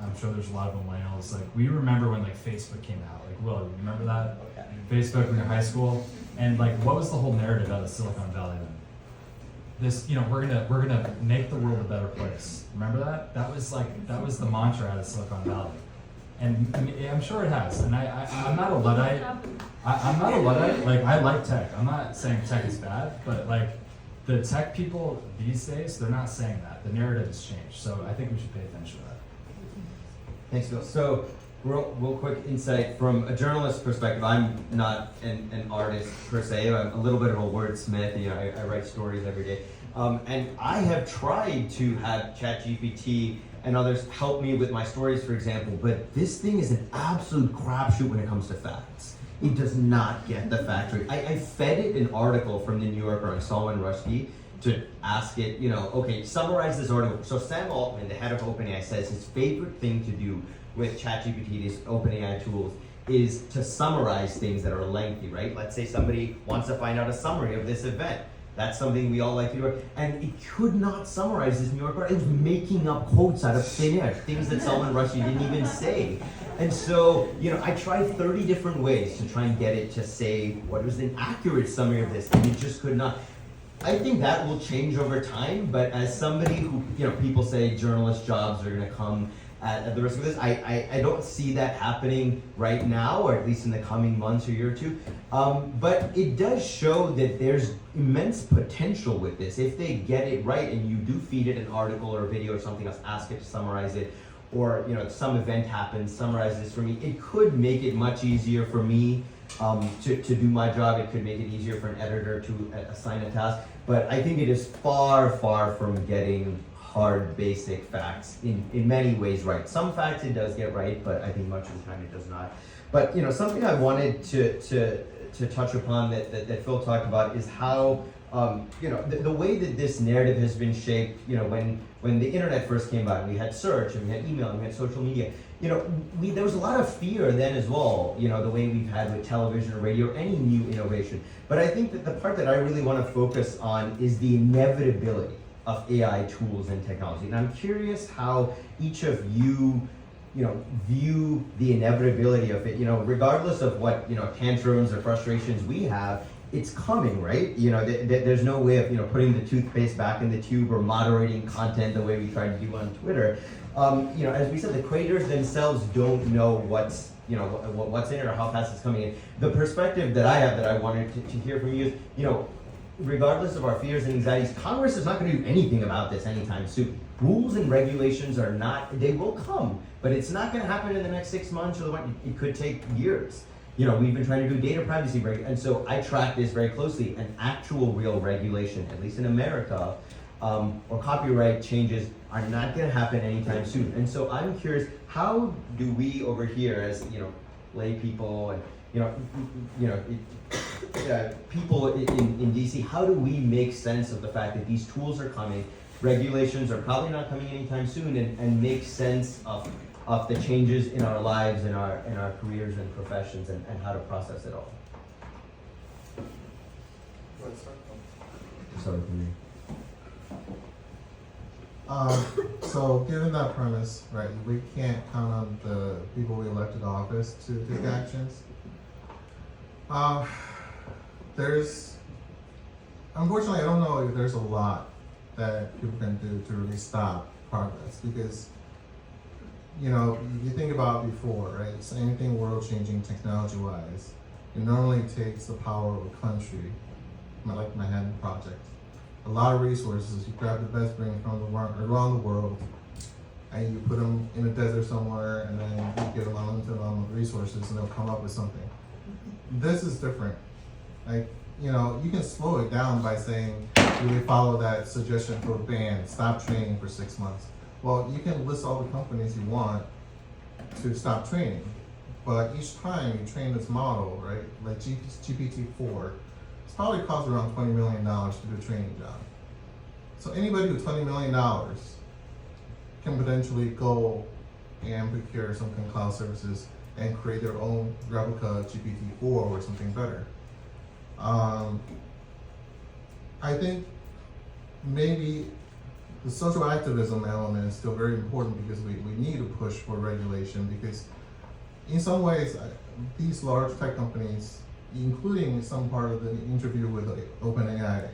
I'm sure there's a lot of millennials. Like, we remember when like Facebook came out. Like, Will, you remember that? Okay. Facebook when you're in high school? And like, what was the whole narrative out of Silicon Valley then? This, you know, we're gonna make the world a better place. Remember that? That was the mantra out of Silicon Valley. And I mean, I'm sure it has. And I'm not a Luddite. I'm not a Luddite. Like, I like tech. I'm not saying tech is bad, but like, the tech people these days, they're not saying that. The narrative has changed. So I think we should pay attention to that. Thanks, Phil. So, real quick insight from a journalist perspective. I'm not an artist per se. I'm a little bit of a wordsmith. You know, I write stories every day. And I have tried to have ChatGPT and others help me with my stories, for example, but this thing is an absolute crapshoot when it comes to facts. It does not get the fact right. I fed it an article from the New Yorker on Salman Rushdie to ask it, you know, okay, summarize this article. So Sam Altman, the head of OpenAI, says his favorite thing to do with ChatGPT, these OpenAI tools, is to summarize things that are lengthy, right? Let's say somebody wants to find out a summary of this event. That's something we all like to do. And it could not summarize this New York article. It was making up quotes out of thin air, things that Salman Rushdie didn't even say. And so, you know, I tried 30 different ways to try and get it to say what was an accurate summary of this, and it just could not. I think that will change over time, but as somebody who, you know, people say journalist jobs are going to come at the risk of this, I don't see that happening right now, or at least in the coming months or year or two. But it does show that there's immense potential with this. If they get it right and you do feed it an article or a video or something else, ask it to summarize it, or, you know, some event happens, summarize this for me, it could make it much easier for me to do my job. It could make it easier for an editor to assign a task. But I think it is far, far from getting hard, basic facts in many ways right. Some facts it does get right, but I think much of the time it does not. But, you know, something I wanted to touch upon that Phil talked about is how, you know, the way that this narrative has been shaped, you know, when the internet first came out, we had search and we had email and we had social media, you know, there was a lot of fear then as well, you know, the way we've had with television or radio or any new innovation. But I think that the part that I really want to focus on is the inevitability of AI tools and technology. And I'm curious how each of you view the inevitability of it, regardless of what, tantrums or frustrations we have, it's coming, right? There's no way of, putting the toothpaste back in the tube or moderating content the way we try to do on Twitter. As we said, the creators themselves don't know what's in it or how fast it's coming in. The perspective that I have that I wanted to hear from you is, regardless of our fears and anxieties, Congress is not going to do anything about this anytime soon. Rules and regulations are not, they will come, but it's not going to happen in the next 6 months or it could take years. We've been trying to do data privacy, and so I track this very closely. An actual real regulation, at least in America, or copyright changes are not going to happen anytime soon. And so I'm curious, how do we over here as, lay people and, people in DC, how do we make sense of the fact that these tools are coming, regulations are probably not coming anytime soon, and make sense of the changes in our lives, in our careers and professions, and how to process it all? Sorry for me. So given that premise, right, we can't count on the people we elected to office to take actions. Unfortunately, I don't know if there's a lot that people can do to really stop progress, because, you think about before, right, so anything world-changing technology-wise, it normally takes the power of a country, like Manhattan Project. A lot of resources. You grab the best brains from around the world, and you put them in a desert somewhere, and then you give them unlimited amount of resources, and they'll come up with something. This is different. Like, you can slow it down by saying, really follow that suggestion for a ban, stop training for 6 months. Well, you can list all the companies you want to stop training, but each time you train this model, right, like GPT-4, it's probably cost around $20 million to do a training job. So anybody with $20 million can potentially go and procure some kind of cloud services and create their own replica GPT-4 or something better. I think maybe the social activism element is still very important, because we need to push for regulation, because in some ways, these large tech companies, including some part of the interview with the OpenAI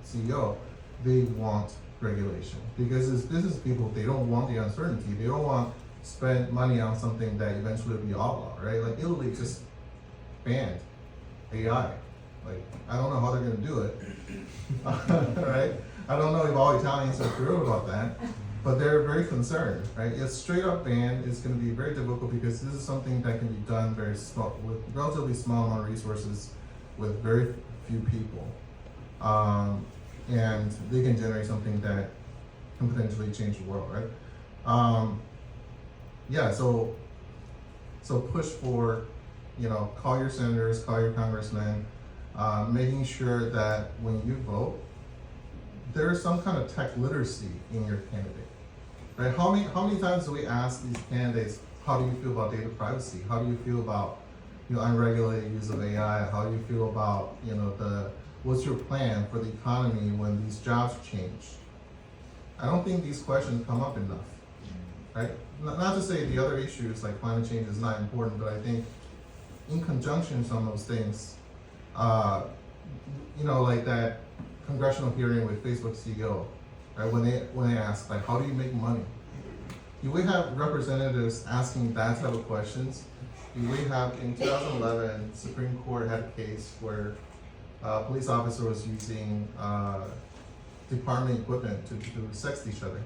CEO, they want regulation, because as business people, they don't want the uncertainty. They don't want to spend money on something that eventually will be outlawed, right? Like Italy just banned AI. Like, I don't know how they're going to do it, right? I don't know if all Italians are thrilled about that, but they're very concerned, right? A straight up ban is going to be very difficult, because this is something that can be done very small, with relatively small amount of resources, with very few people, and they can generate something that can potentially change the world, right? So push for, call your senators, call your congressmen, making sure that when you vote, there is some kind of tech literacy in your candidate, right? How many times do we ask these candidates, how do you feel about data privacy? How do you feel about, unregulated use of AI? How do you feel about, what's your plan for the economy when these jobs change? I don't think these questions come up enough, right? Not to say the other issues like climate change is not important, but I think in conjunction with some of those things, like that congressional hearing with Facebook CEO, right? When they ask, like, how do you make money? You would have representatives asking that type of questions. You would have, in 2011, Supreme Court had a case where a police officer was using department equipment to sext each other,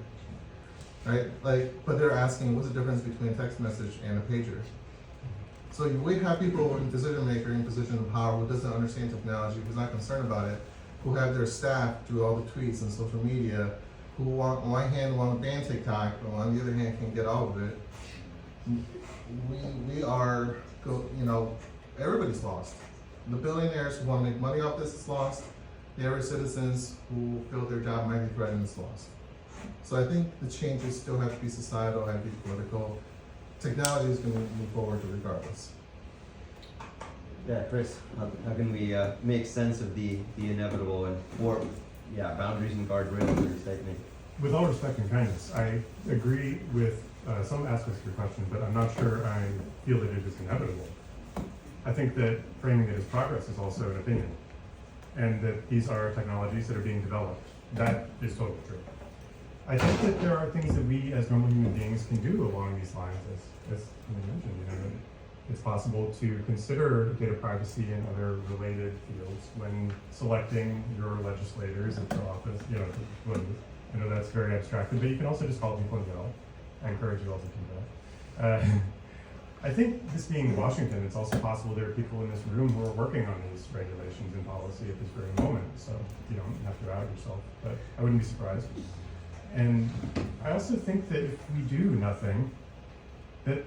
right? Like, but they're asking, what's the difference between a text message and a pager? So you would have people in decision maker in position of power who doesn't understand technology, who's not concerned about it, who have their staff do all the tweets and social media, who on one hand want to ban TikTok, but on the other hand can get all of it. We are, everybody's lost. The billionaires who want to make money off this is lost. The average citizens who feel their job might be threatened is lost. So I think the changes still have to be societal, have to be political. Technology is going to move forward regardless. Yeah, Chris, how can we make sense of the inevitable and boundaries and guardrails of your statement? With all respect and kindness, I agree with some aspects of your question, but I'm not sure I feel that it is inevitable. I think that framing it as progress is also an opinion, and that these are technologies that are being developed. That is totally true. I think that there are things that we as normal human beings can do along these lines, as you mentioned. You know, it's possible to consider data privacy and other related fields when selecting your legislators into office. You know, I know that's very abstracted, but you can also just call people and go. I encourage you all to do that. I think this being Washington, it's also possible there are people in this room who are working on these regulations and policy at this very moment, so you don't have to out yourself, but I wouldn't be surprised. And I also think that if we do nothing, that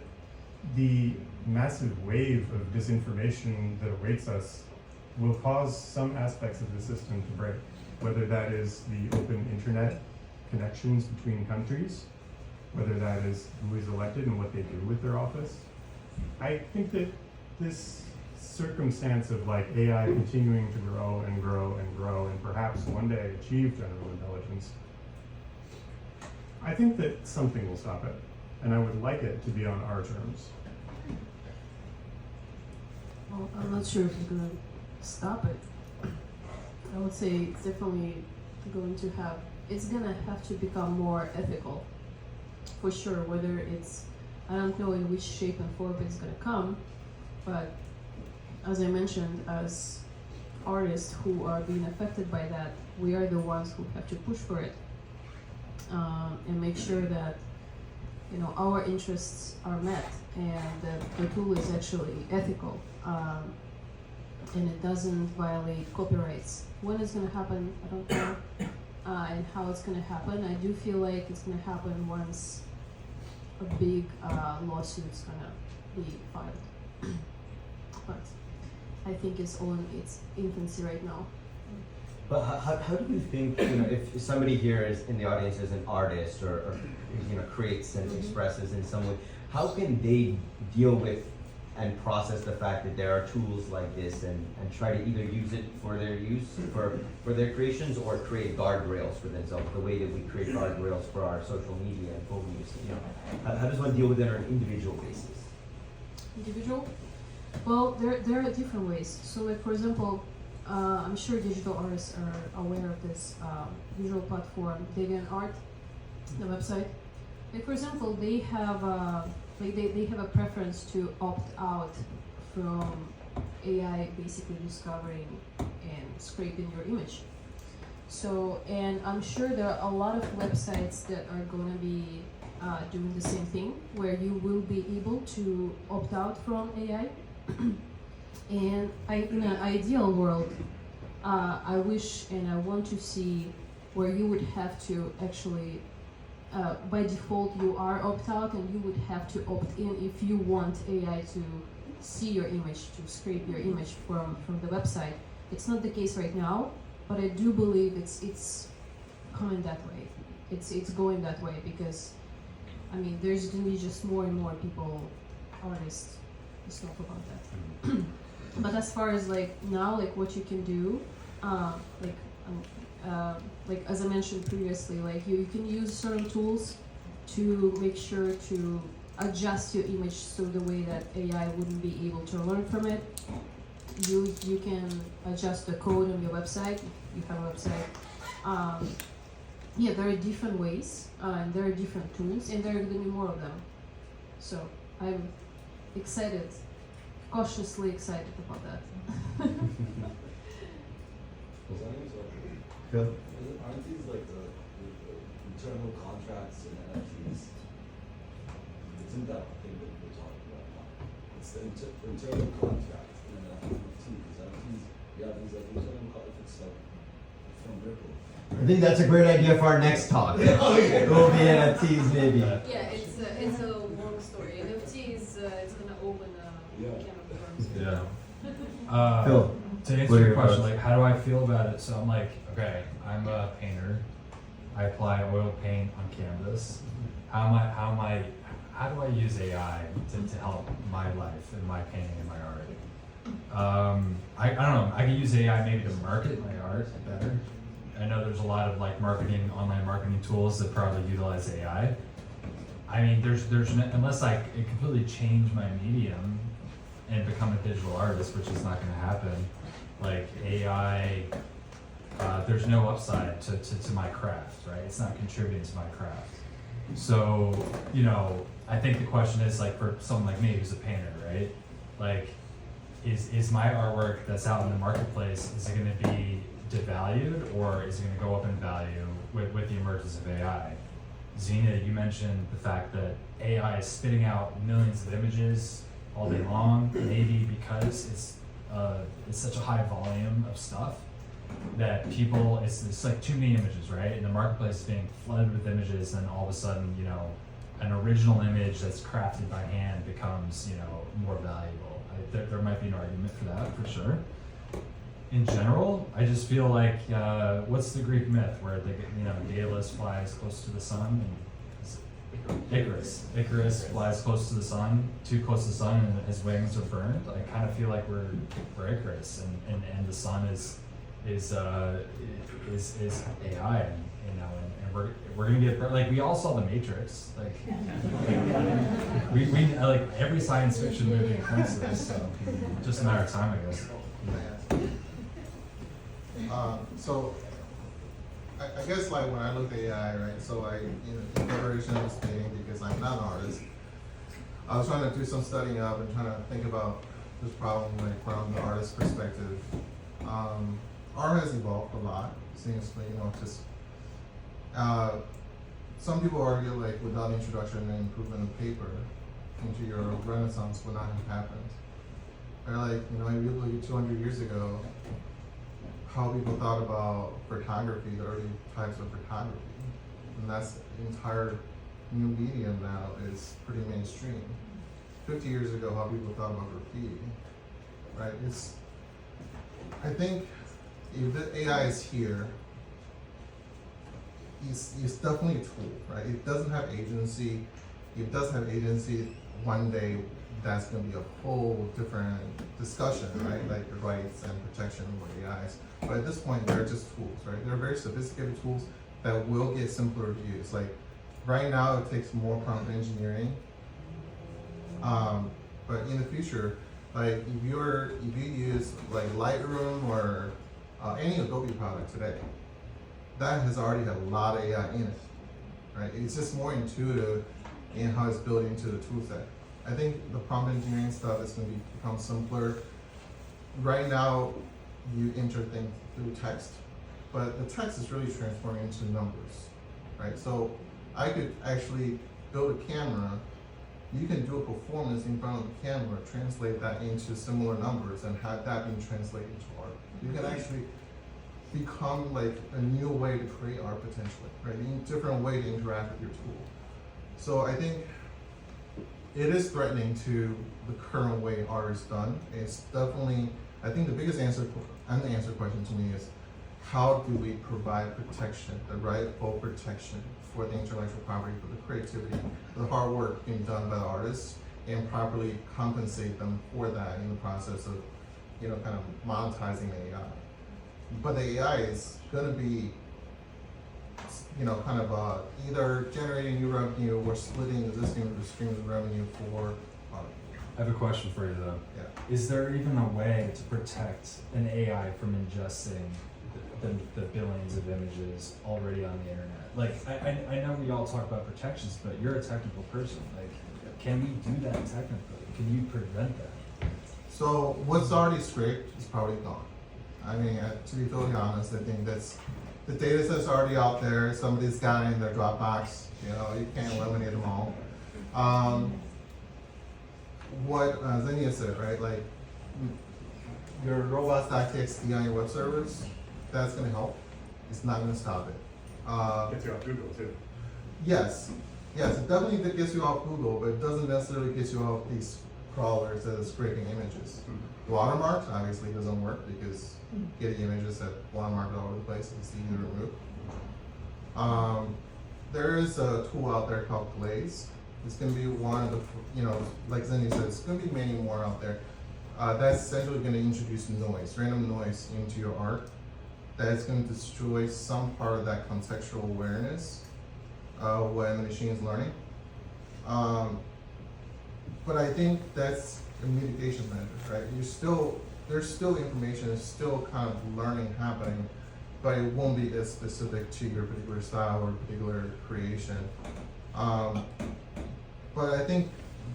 the massive wave of disinformation that awaits us will cause some aspects of the system to break, whether that is the open internet connections between countries, whether that is who is elected and what they do with their office. I think that this circumstance of like AI continuing to grow and grow and grow and perhaps one day achieve general intelligence, I think that something will stop it, and I would like it to be on our terms. Well, I'm not sure if it's gonna stop it. I would say it's definitely it's gonna have to become more ethical, for sure. Whether it's, I don't know in which shape and form it's gonna come, but as I mentioned, as artists who are being affected by that, we are the ones who have to push for it, and make sure that, you know, our interests are met and that the tool is actually ethical, and it doesn't violate copyrights. When it's going to happen, I don't know, and how it's going to happen. I do feel like it's going to happen once a big lawsuit's going to be filed. But I think it's all in its infancy right now. But how do you think, you know, if somebody here is in the audience is an artist or you know, creates and expresses in some way, how can they deal with and process the fact that there are tools like this and try to either use it for their use, for their creations, or create guardrails for themselves, the way that we create guardrails for our social media and phone use? You know, how does one deal with it on an individual basis? Individual? Well, there are different ways. So like, for example, I'm sure digital artists are aware of this visual platform, DeviantArt, the website. Like, for example, they have they have a preference to opt out from AI basically discovering and scraping your image. So, and I'm sure there are a lot of websites that are going to be doing the same thing, where you will be able to opt out from AI. And in an ideal world, I wish and I want to see where you would have to actually, by default, you are opt out, and you would have to opt in if you want AI to see your image, to scrape your image from the website. It's not the case right now, but I do believe it's coming that way. It's going that way, because I mean, there's going to be just more and more people, artists, just talk about that. But as far as like now, like what you can do, like as I mentioned previously, like you can use certain tools to make sure to adjust your image so the way that AI wouldn't be able to learn from it. You can adjust the code on your website if you have a website. Yeah, there are different ways, and there are different tools, and there are going to be more of them. So I'm excited, cautiously excited about that. Phil? Aren't these like the internal contracts and NFTs? Isn't that the thing that we're talking about now? It's the internal contract in an NFT, because NFTs, yeah, things like internal contracts, like from Ripple. I think that's a great idea for our next talk. It will be NFTs, maybe. Yeah, it's a long story. NFTs, it's gonna open a can of worms. Yeah. Phil, To what answer are your your question, thoughts? like, how do I feel about it? So I'm like, okay, I'm a painter. I apply oil paint on canvas. How do I use AI to help my life and my painting and my art? I don't know. I could use AI maybe to market my art better. I know there's a lot of like online marketing tools that probably utilize AI. I mean, there's no, unless I completely change my medium and become a digital artist, which is not going to happen. Like AI, there's no upside to my craft, right? It's not contributing to my craft. So, you know, I think the question is like for someone like me who's a painter, right? Like, is my artwork that's out in the marketplace, is it going to be devalued or is it going to go up in value with the emergence of AI? Zena, you mentioned the fact that AI is spitting out millions of images all day long, maybe because it's such a high volume of stuff that people, it's like too many images, right? And the marketplace is being flooded with images, and all of a sudden, you know, an original image that's crafted by hand becomes, you know, more valuable. There might be an argument for that, for sure. In general, I just feel like, what's the Greek myth where Daedalus flies close to the sun? And Icarus flies close to the sun, too close to the sun, and his wings are burned. I kind of feel like we're Icarus, and the sun is AI, and you know, and we're gonna get like we all saw the Matrix, like we like every science fiction movie points to this, so just a matter of time, I guess. So I guess like when I looked at AI, right? So in preparation of stating, because I'm not an artist, I was trying to do some studying up and trying to think about this problem like from the artist's perspective. Art has evolved a lot, seems like, you know, just some people argue like without the introduction and improvement of paper into your Renaissance would not have happened. Or like, you know, if you look at 200 years ago, how people thought about photography, the early types of photography, and that's the entire new medium now is pretty mainstream. 50 years ago, how people thought about graffiti, right? I think if the AI is here, it's definitely a tool, right? It doesn't have agency. If it does have agency, one day that's going to be a whole different discussion, right? Like the rights and protection of AIs. But at this point, they're just tools, right? They're very sophisticated tools that will get simpler to use. Like right now, it takes more prompt engineering. But in the future, like if you use like Lightroom or any Adobe product today, that has already had a lot of AI in it, right? It's just more intuitive in how it's built into the tool set. I think the prompt engineering stuff is going to become simpler. Right now, you enter things through text, but the text is really transforming into numbers, right? So I could actually build a camera. You can do a performance in front of the camera, translate that into similar numbers, and have that being translated into art. You can actually become like a new way to create art potentially, right? A different way to interact with your tool. So I think it is threatening to the current way art is done. It's definitely, I think the biggest unanswered question to me is how do we provide protection, the rightful protection for the intellectual property, for the creativity, the hard work being done by the artists, and properly compensate them for that in the process of, you know, kind of monetizing the AI. But the AI is going to be, you know, kind of either generating new revenue or splitting existing streams of revenue for art. I have a question for you though. Yeah. Is there even a way to protect an AI from ingesting the billions of images already on the internet? Like, I know we all talk about protections, but you're a technical person. Like, can we do that technically? Can you prevent that? So what's already scraped is probably gone. I mean, to be totally honest, I think that's the data set's already out there. Somebody's got it in their Dropbox. You know, you can't eliminate them all. What Xenia said, right? Like your robots.txt on your web servers, that's going to help. It's not going to stop it. Gets you off Google too. Yes, it definitely gets you off Google, but it doesn't necessarily get you off these crawlers that are scraping images. Watermarks obviously doesn't work because getting images that watermarked all over the place is easy to remove. There is a tool out there called Glaze. It's going to be one of the, you know, like Zenny said, it's going to be many more out there. That's essentially going to introduce noise, random noise into your art. That's going to destroy some part of that contextual awareness when the machine is learning. But I think that's a mitigation measure, right? There's still information, there's still kind of learning happening, but it won't be as specific to your particular style or particular creation. But I think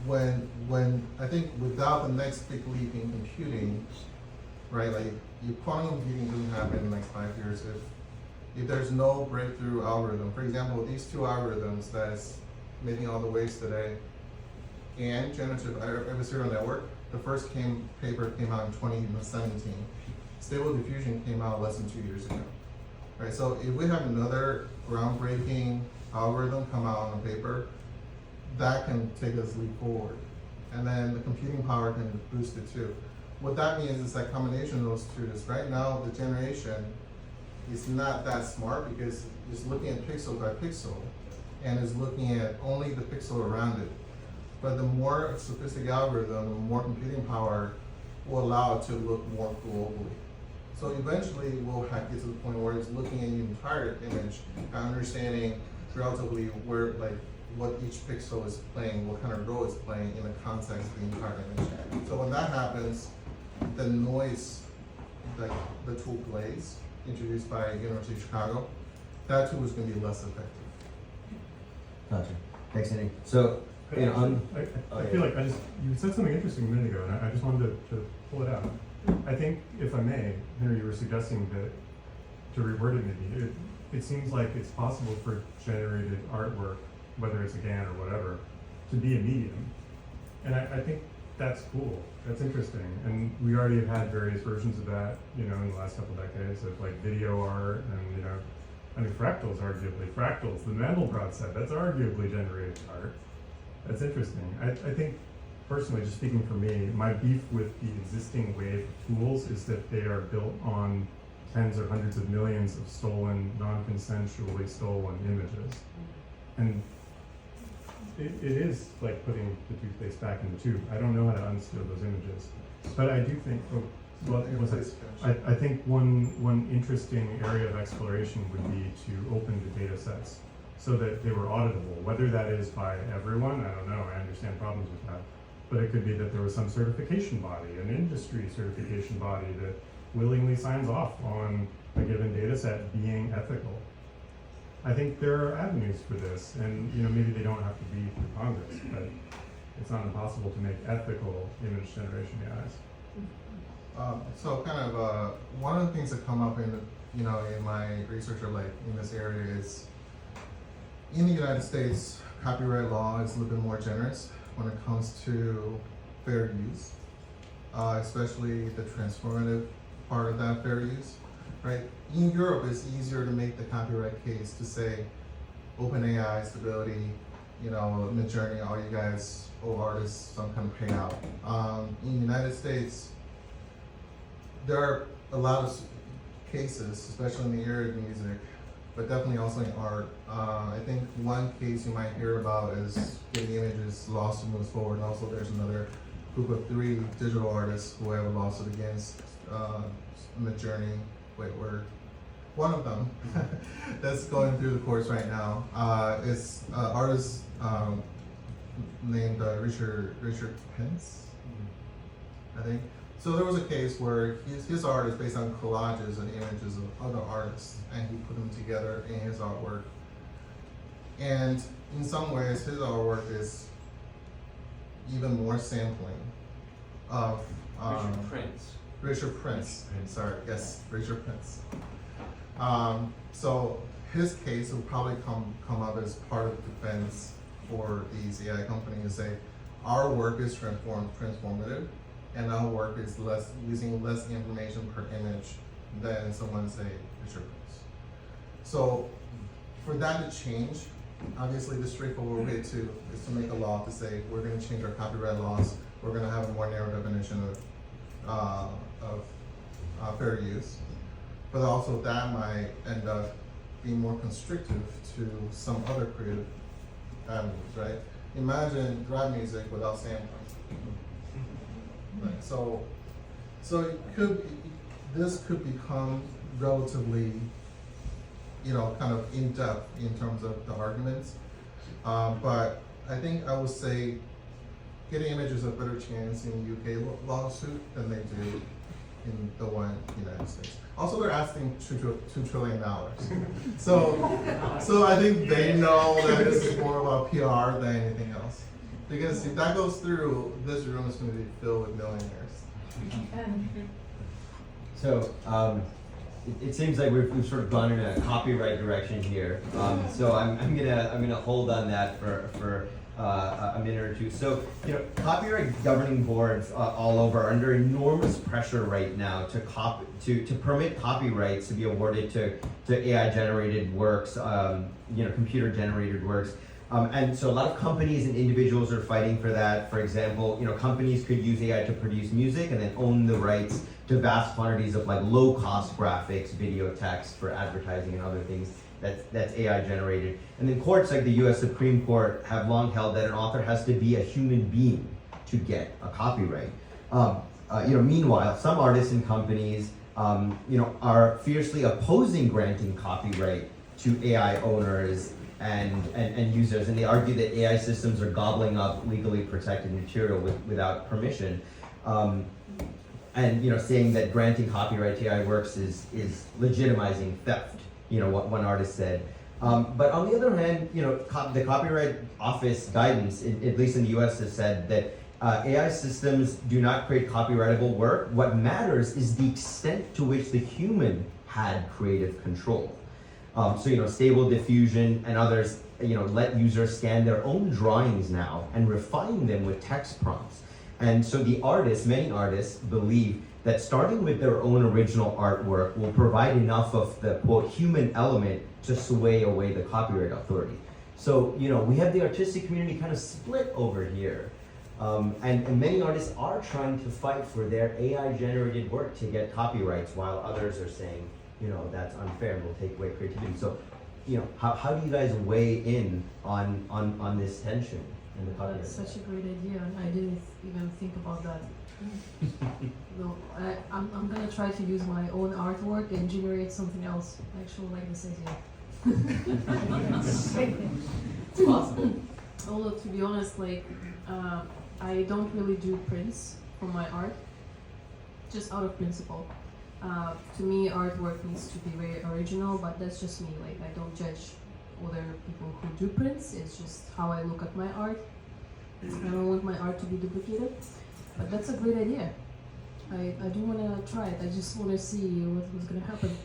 I think without the next big leap in computing, right? Like, quantum computing doesn't happen in the next 5 years if there's no breakthrough algorithm. For example, these two algorithms that's making all the waves today, and generative adversarial network, the first paper came out in 2017. Stable diffusion came out less than 2 years ago. Right, so if we have another groundbreaking algorithm come out on a paper, that can take us leap forward. And then the computing power can boost it too. What that means is that combination of those two is right now the generation is not that smart because it's looking at pixel by pixel and is looking at only the pixel around it. But the more sophisticated algorithm, the more computing power will allow it to look more globally. So eventually we'll get to the point where it's looking at the entire image and understanding relatively where, like, what each pixel is playing, what kind of role it's playing in the context of the entire image. So when that happens, the noise like the tool plays, introduced by University of Chicago, that tool is going to be less effective. Gotcha. Thanks, Andy. So, I feel like you said something interesting a minute ago, and I just wanted to pull it out. I think, if I may, Henry, you were suggesting that, to reword it maybe, it seems like it's possible for generated artwork, whether it's a GAN or whatever, to be a medium. And I think that's cool. That's interesting. And we already have had various versions of that, in the last couple decades, of like video art and, fractals, fractals, the Mandelbrot set, that's arguably generated art. That's interesting. I think, personally, just speaking for me, my beef with the existing wave of tools is that they are built on tens or hundreds of millions of stolen, non-consensually stolen images. And it is like putting the toothpaste back in the tube. I don't know how to unsteal those images. But I do think, I think one interesting area of exploration would be to open the data sets so that they were auditable. Whether that is by everyone, I don't know, I understand problems with that. But it could be that there was some certification body, an industry certification body that willingly signs off on a given data set being ethical. I think there are avenues for this, and maybe they don't have to be through Congress, but it's not impossible to make ethical image generation AIs. So kind of one of the things that come up in in my research or like in this area is in the United States, copyright law is a little bit more generous when it comes to fair use, especially the transformative part of that fair use, right? In Europe, it's easier to make the copyright case to say OpenAI stability, Midjourney, all you guys owe artists some kind of payout. In the United States, there are a lot of cases, especially in the area of music, but definitely also in art. I think one case you might hear about is getting images lost and moves forward. And also there's another group of 3 digital artists who have a lawsuit against Midjourney. One of them that's going through the courts right now is artist named Richard Pence, I think. So there was a case where his art is based on collages and images of other artists, and he put them together in his artwork. And in some ways, his artwork is even more sampling of Richard Prince. Sorry, yes, Richard Prince. So his case will probably come up as part of defense for these AI companies and say, our work is transformative, and our work is using less information per image than someone say Richard Prince. So for that to change, obviously the straightforward way is to make a law to say we're going to change our copyright laws. We're going to have a more narrow definition of fair use, but also that might end up being more constrictive to some other creative avenues, right? Imagine rap music without sampling. Right. So this could become relatively, kind of in depth in terms of the arguments, but I think I would say getting images a better chance in UK lawsuit than they do in the one in the United States. Also, they're asking $2 trillion. So I think they know that this is more about PR than anything else. Because if that goes through, this room is going to be filled with millionaires. So it seems like we've sort of gone in a copyright direction here. So I'm gonna hold on that for a minute or two. So copyright governing boards all over are under enormous pressure right now to permit copyrights to be awarded to AI generated works, computer generated works. And so a lot of companies and individuals are fighting for that. For example, companies could use AI to produce music and then own the rights to vast quantities of like low-cost graphics, video, text for advertising and other things that's AI generated. And then courts like the U.S. Supreme Court have long held that an author has to be a human being to get a copyright. Meanwhile, some artists and companies, are fiercely opposing granting copyright to AI owners and users, and they argue that AI systems are gobbling up legally protected material without permission, and saying that granting copyright to AI works is legitimizing theft. What one artist said. But on the other hand, the Copyright Office guidance, at least in the U.S., has said that AI systems do not create copyrightable work. What matters is the extent to which the human had creative control. Stable Diffusion and others, let users scan their own drawings now and refine them with text prompts. And so many artists believe that starting with their own original artwork will provide enough of the, quote, human element to sway away the copyright authority. So, we have the artistic community kind of split over here. And many artists are trying to fight for their AI-generated work to get copyrights, while others are saying, that's unfair and will take away creativity. So, how do you guys weigh in on this tension in the copyright? That's such a great idea, and I didn't even think about that. No, I'm gonna try to use my own artwork and generate something else. I actually like this idea. It's possible. Although, to be honest, I don't really do prints for my art, just out of principle. To me, artwork needs to be very original, but that's just me. I don't judge other people who do prints. It's just how I look at my art. I don't want my art to be duplicated, but that's a great idea. I do want to try it. I just want to see what's going to happen.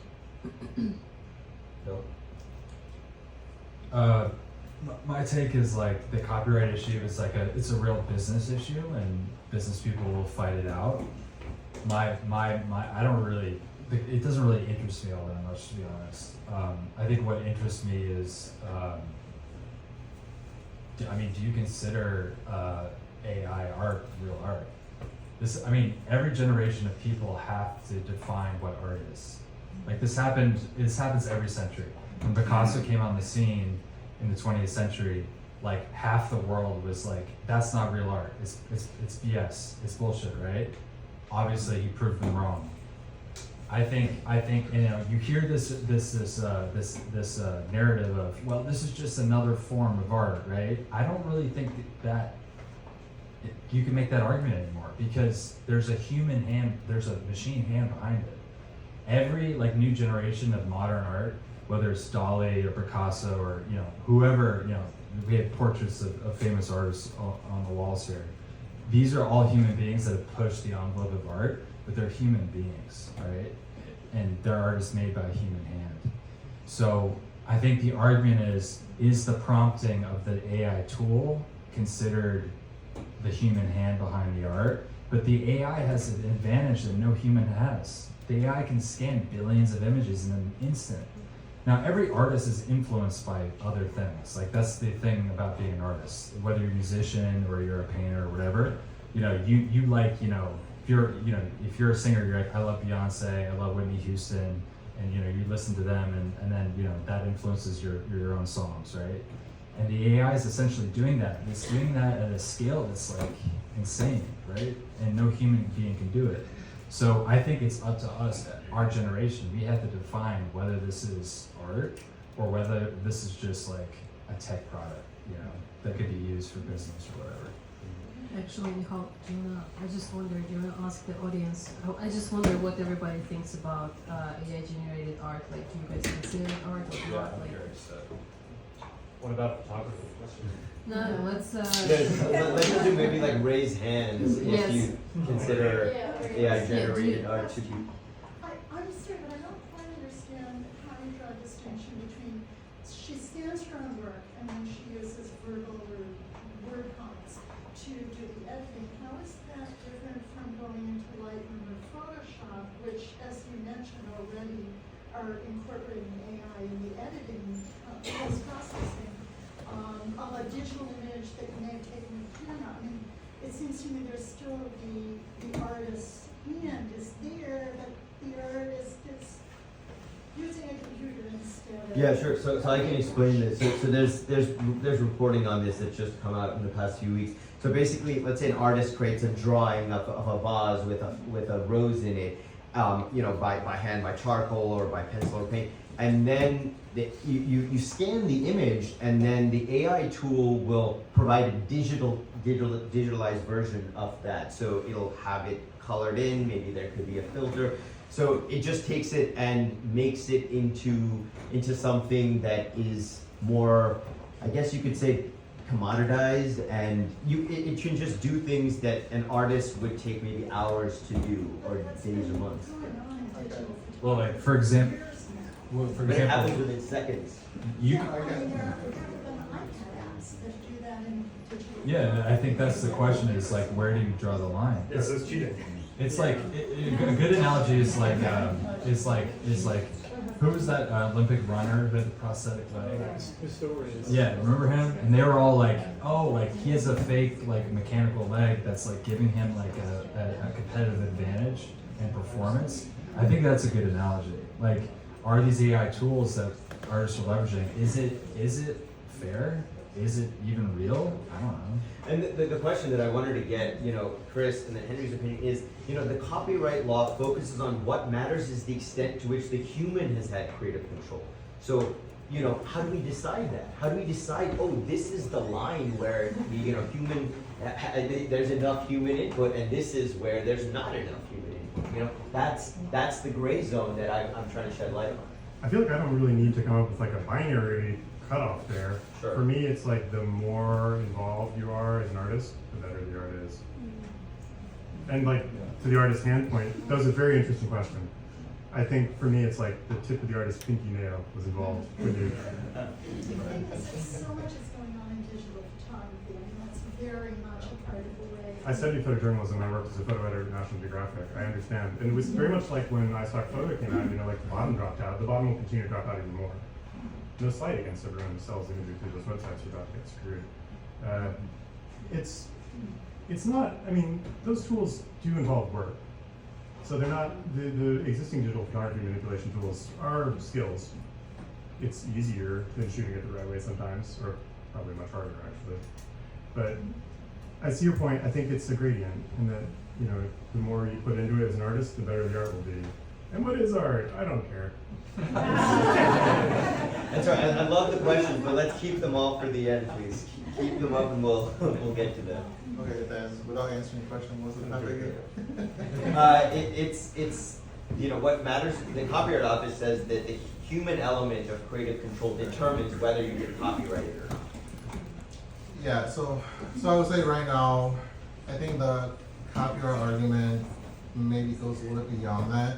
My take is the copyright issue is it's a real business issue, and business people will fight it out. I don't really, it doesn't really interest me all that much, to be honest. I think what interests me is, do you consider AI art real art? Every generation of people have to define what art is. This happens every century. When Picasso came on the scene in the 20th century, half the world was that's not real art. It's BS. It's bullshit, right? Obviously, he proved them wrong. I think you hear this narrative of, well, this is just another form of art, right? I don't really think that you can make that argument anymore, because there's a human hand, there's a machine hand behind it. Every new generation of modern art, whether it's Dali or Picasso or whoever, we have portraits of famous artists on the walls here. These are all human beings that have pushed the envelope of art, but they're human beings, right? And they're artists made by a human hand. So I think the argument is the prompting of the AI tool considered the human hand behind the art? But the AI has an advantage that no human has. The AI can scan billions of images in an instant. Now, every artist is influenced by other things. That's the thing about being an artist. Whether you're a musician or you're a painter or whatever, if you're a singer, you're I love Beyonce, I love Whitney Houston, and you listen to them, and then that influences your own songs, right? And the AI is essentially doing that. It's doing that at a scale that's insane, right? And no human being can do it. So I think it's up to us, our generation. We have to define whether this is art or whether this is just tech product, that could be used for business or whatever. Actually, Nihal, I just wondered, do you want to ask the audience? I just wonder what everybody thinks about AI generated art. Like, do you guys consider it art or not? Like, What about photography? no, let's. Let's just do maybe like raise hands if Yes. you consider AI generated Yeah, art to be. I'm sorry, but I don't quite understand how you draw a distinction between, she scans her own work and then she uses verbal or word prompts to do the editing. How is that different from going into Lightroom or Photoshop, which, as you mentioned already, are incorporating AI in the editing, post-processing, of a digital image that you may have taken with camera? I mean, it seems to me there's still the artist's hand is there, but the artist is using a computer instead of. Yeah, sure. So I can explain this. So there's reporting on this that's just come out in the past few weeks. So basically, let's say an artist creates a drawing of a vase with a rose in it, by hand, by charcoal or by pencil or paint, and then you scan the image, and then the AI tool will provide a digitalized version of that. So it'll have it colored in. Maybe there could be a filter. So it just takes it and makes it into something that is more, I guess you could say, commoditized, and it can just do things that an artist would take maybe hours to do, or days or months. Well, like for example, But it happens within seconds. you. Yeah, there are iPad apps that do that in digital. Yeah, I think that's the question. Is like, where do you draw the line? Yeah, so it's cheating. It's like a good analogy is like who was that Olympic runner with the prosthetic leg? Historians. Yeah, remember him? And they were all like, oh, like he has a fake like mechanical leg that's like giving him like a competitive advantage in performance. I think that's a good analogy. Like, are these AI tools that artists are leveraging? Is it fair? Is it even real? I don't know. And the question that I wanted to get, Chris and then Henry's opinion is, the copyright law focuses on what matters is the extent to which the human has had creative control. So, how do we decide that? How do we decide, this is the line where the, human, there's enough human input, and this is where there's not enough human input? That's the gray zone that I'm trying to shed light on. I feel like I don't really need to come up with like a binary cutoff there. Sure. For me, it's like the more involved you are as an artist, the better the art is. And like to the artist's hand point, that was a very interesting question. I think for me, it's like the tip of the artist's pinky nail was involved when you. So much is going on in digital photography. I mean, that's very much a part of the way. I studied photojournalism. I worked as a photo editor at National Geographic. I understand, and it was very much like when iStock Photo came out. Like the bottom dropped out. The bottom will continue to drop out even more. No slight against everyone who sells imagery through those websites. You're about to get screwed. It's not. I mean, those tools do involve work. So they're not, the existing digital photography manipulation tools are skills. It's easier than shooting it the right way sometimes, or probably much harder actually. But I see your point. I think it's a gradient, and that the more you put into it as an artist, the better the art will be. And what is art? I don't care. That's right. I love the questions, but let's keep them all for the end, please. Keep them up, and we'll get to them. Okay, then without answering the question, what's the topic again? It's what matters. The Copyright Office says that the human element of creative control determines whether you get copyrighted or not. Yeah, so I would say right now, I think the copyright argument maybe goes a little beyond that,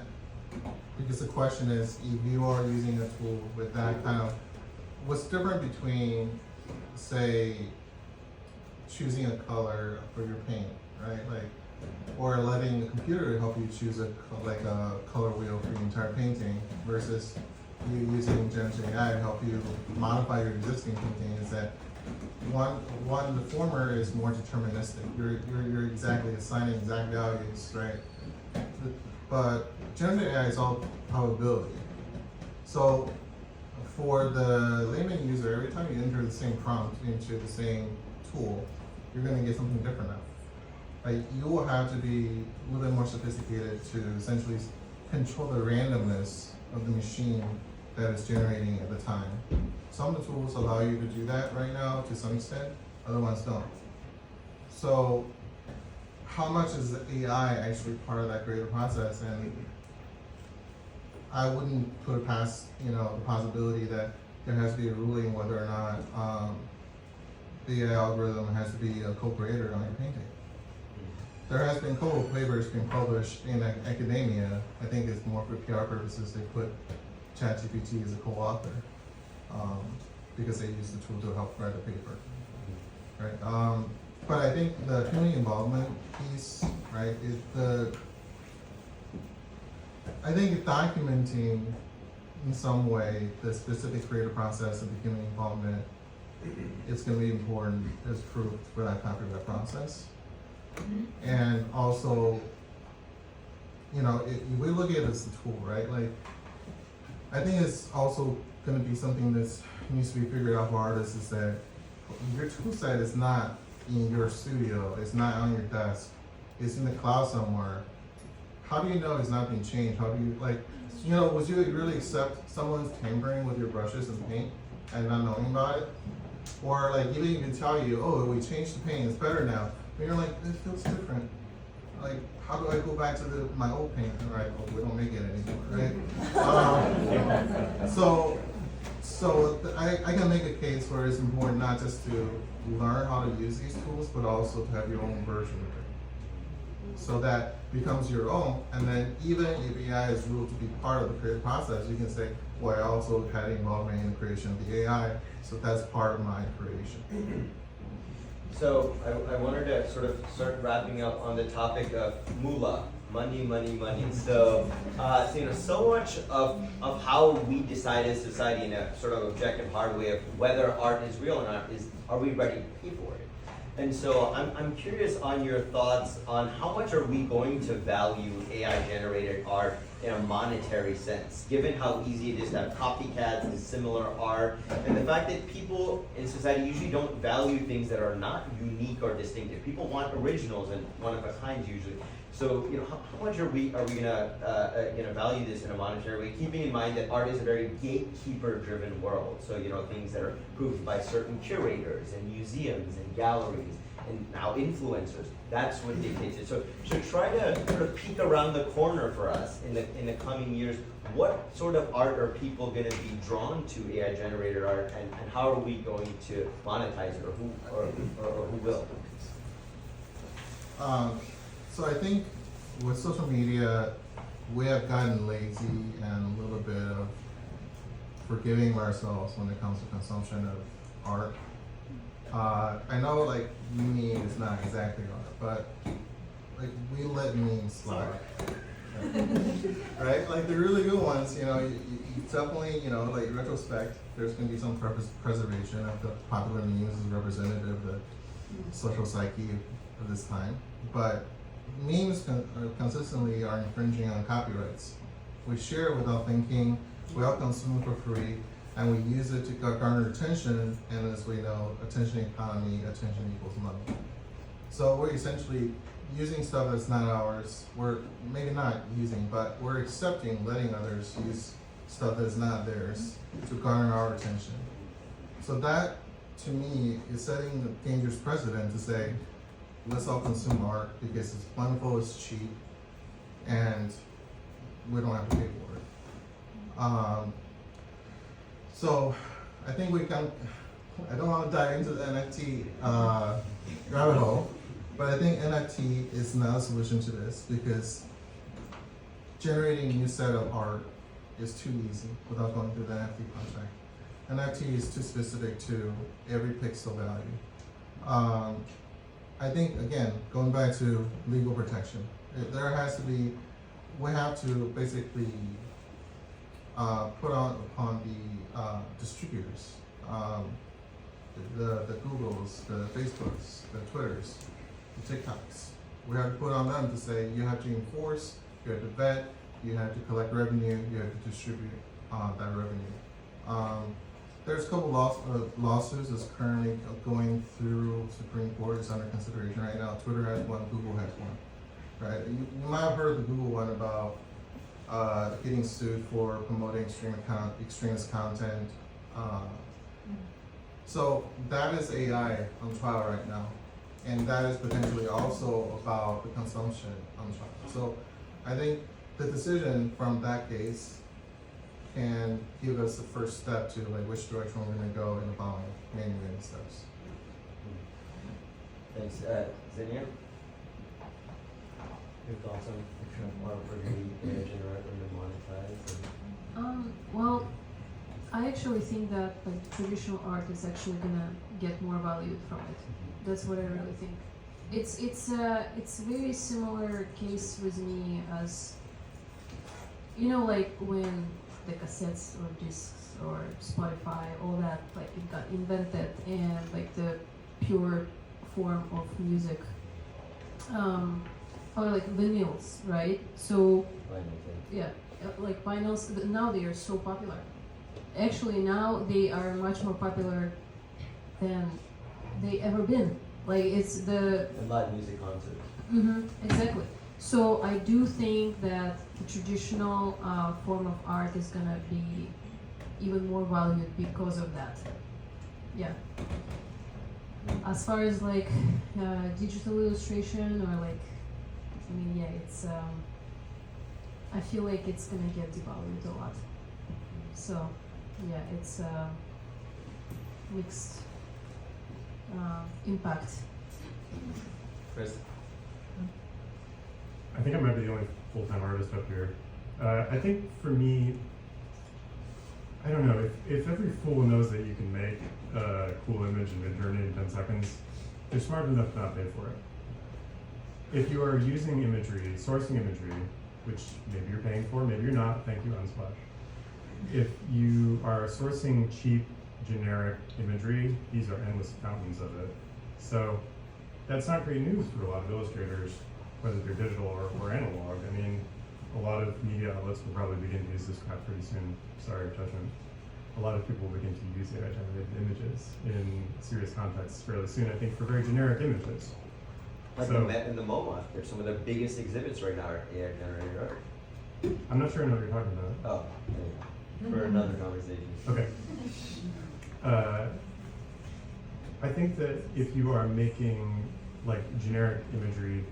because the question is, if you are using a tool with that kind of, what's different between, say, choosing a color for your paint, right? Or letting the computer help you choose a color wheel for your entire painting, versus you using generative AI to help you modify your existing painting. Is that one the former is more deterministic. You're exactly assigning exact values, right? But generative AI is all probability. So for the layman user, every time you enter the same prompt into the same tool, you're going to get something different now. You will have to be a little bit more sophisticated to essentially control the randomness of the machine that is generating at the time. some of the tools allow you to do that right now to some extent, other ones don't. So how much is AI actually part of that creative process? And I wouldn't put it past, the possibility that there has to be a ruling whether or not the AI algorithm has to be a co-creator on your painting. There has been co papers being published in academia. I think it's more for PR purposes. They put ChatGPT as a co-author because they use the tool to help write the paper, right? But I think the community involvement piece, right, I think documenting in some way the specific creative process of the community involvement is going to be important as proof for that copyright process. And also, we look at it as a tool, right? Like, I think it's also going to be something that needs to be figured out for artists is that your tool set is not in your studio, it's not on your desk, it's in the cloud somewhere. How do you know it's not being changed? How do you, would you really accept someone's tampering with your brushes and paint and not knowing about it? Or even if you tell you, oh, we changed the paint, it's better now. But you're like, it feels different. Like, how do I go back to my old paint? And right, oh, we don't make it anymore, right? So I can make a case where it's important not just to learn how to use these tools, but also to have your own version of it. So that becomes your own, and then even if AI is ruled to be part of the creative process, you can say, well, I also had involvement in the creation of the AI, so that's part of my creation. So I wanted to sort of start wrapping up on the topic of moolah, money. So, so much of how we decide as society in a sort of objective, hard way of whether art is real or not is, are we ready to pay for it? And so I'm curious on your thoughts on how much are we going to value AI-generated art in a monetary sense, given how easy it is to have copycats and similar art, and the fact that people in society usually don't value things that are not unique or distinctive. People want originals and one of a kind usually. So, how much are we gonna value this in a monetary way, keeping in mind that art is a very gatekeeper-driven world. So, things that are approved by certain curators and museums and galleries and now influencers. That's what dictates it. So try to sort of peek around the corner for us in the coming years. What sort of art are people going to be drawn to AI-generated art, and how are we going to monetize it, or who will? So I think with social media, we have gotten lazy and a little bit of forgiving ourselves when it comes to consumption of art. I know meme is not exactly art, but we let memes slide. Right? The really good ones, you definitely, retrospect, there's going to be some preservation of the popular memes as representative of the social psyche of this time. But memes consistently are infringing on copyrights. We share without thinking, we all consume for free, and we use it to garner attention, and as we know, attention economy, attention equals money. So we're essentially using stuff that's not ours. We're maybe not using, but we're accepting letting others use stuff that's not theirs to garner our attention. So that, to me, is setting a dangerous precedent to say, let's all consume art because it's plentiful, it's cheap, and we don't have to pay for it. So I think I don't want to dive into the NFT rabbit hole, but I think NFT is not a solution to this because generating a new set of art is too easy without going through the NFT contract. NFT is too specific to every pixel value. I think, again, going back to legal protection, we have to basically put upon the distributors, the Googles, the Facebooks, the Twitters, the TikToks. We have to put on them to say you have to enforce, you have to vet, you have to collect revenue, you have to distribute that revenue. There's a couple lawsuits that's currently going through Supreme Court. It's under consideration right now. Twitter has one, Google has one. Right? You might have heard the Google one about getting sued for promoting extremist content So that is AI on trial right now. And that is potentially also about the consumption on trial. So I think the decision from that case can give us the first step to like which direction we're gonna go in the following many steps. Thanks. Zinnia? Your thoughts on what we're going to generate when you monetize? Well, I actually think that like traditional art is actually gonna get more valued from it. That's what I really think. It's a very similar case with me as, you know, like when the cassettes or discs or Spotify, all that, like it got invented and like the pure form of music, or like vinyls, right? So yeah, like vinyls now they are so popular. Actually, now they are much more popular than they ever been. Like it's the live music concerts. Exactly. So I do think that the traditional form of art is gonna be even more valued because of that. Yeah. As far as like digital illustration or like, I mean, yeah, it's. I feel like it's gonna get devalued a lot. So, yeah, it's mixed impact. Chris? I think I might be the only full-time artist up here. I think for me, I don't know, if every fool knows that you can make a cool image in Midjourney in 10 seconds, they're smart enough to not pay for it. If you are using imagery, sourcing imagery, which maybe you're paying for, maybe you're not, thank you, Unsplash. If you are sourcing cheap, generic imagery, these are endless fountains of it. So that's not great news for a lot of illustrators, whether they're digital or analog. I mean, a lot of media outlets will probably begin to use this crap pretty soon. Sorry, judgment. A lot of people will begin to use AI-generated images in serious contexts fairly soon, I think, for very generic images. Like So- the Met and the MoMA, they're some of the biggest exhibits right now are AI-generated art. I'm not sure I know what you're talking about. Oh, anyway, for another conversation. Okay. I think that if you are making like generic imagery,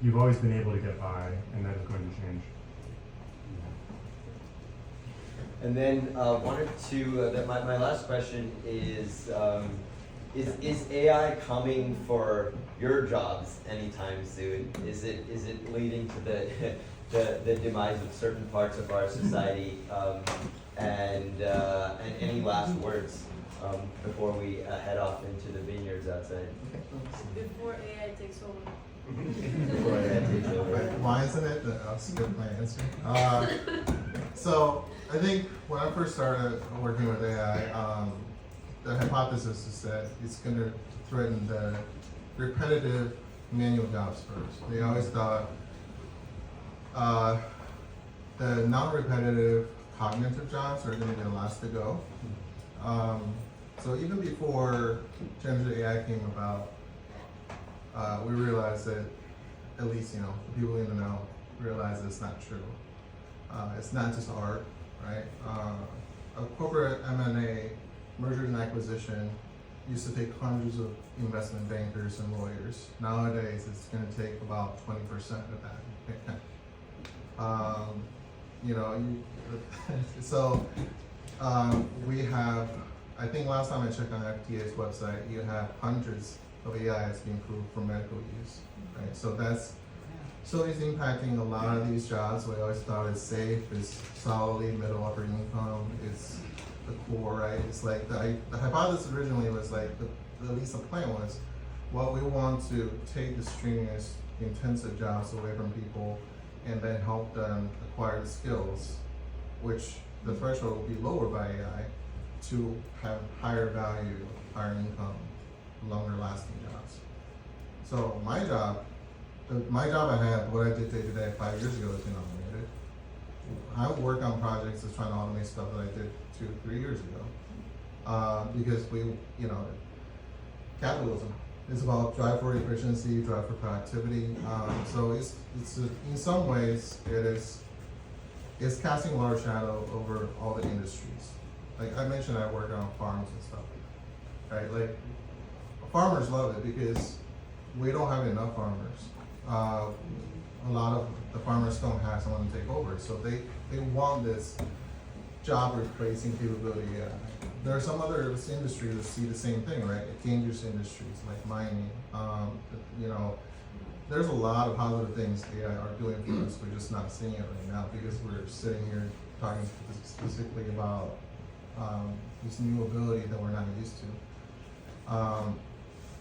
you've always been able to get by, and that is going to change. And then wanted to, my last question is AI coming for your jobs anytime soon? Is it leading to the demise of certain parts of our society? And any last words before we head off into the vineyards outside? Before AI takes over. Before AI takes over. Why isn't it? That's a good answer. So I think when I first started working with AI, the hypothesis is that it's going to threaten the repetitive manual jobs first. They always thought the non-repetitive cognitive jobs are going to be the last to go. So even before generative AI came about, we realized that, at least, you know, the people in the know realize that it's not true. It's not just art, right? A corporate M&A, merger and acquisition, used to take hundreds of investment bankers and lawyers. Nowadays, it's going to take about 20% of that. You know, so we have, I think last time I checked on FDA's website, you have hundreds of AIs being approved for medical use, right? So it's impacting a lot of these jobs. We always thought it's safe, it's solidly middle upper income, it's the core, right? It's like the hypothesis originally was like, at least the plan was, well, we want to take the strenuous, intensive jobs away from people and then help them acquire the skills, which the threshold will be lower by AI, to have higher value, higher income, longer lasting jobs. So my job I had, what I did day to day 5 years ago, has been automated. I work on projects that's trying to automate stuff that I did 2-3 years ago. Because you know, capitalism is about drive for efficiency, drive for productivity. So it's in some ways it's casting a large shadow over all the industries. like I mentioned, I work on farms and stuff, right? Like farmers love it because we don't have enough farmers. A lot of the farmers don't have someone to take over, so they want this job replacing capability. There are some other industries that see the same thing, right? Dangerous industries like mining. You know, there's a lot of positive things AI are doing for us. We're just not seeing it right now because we're sitting here talking specifically about this new ability that we're not used to.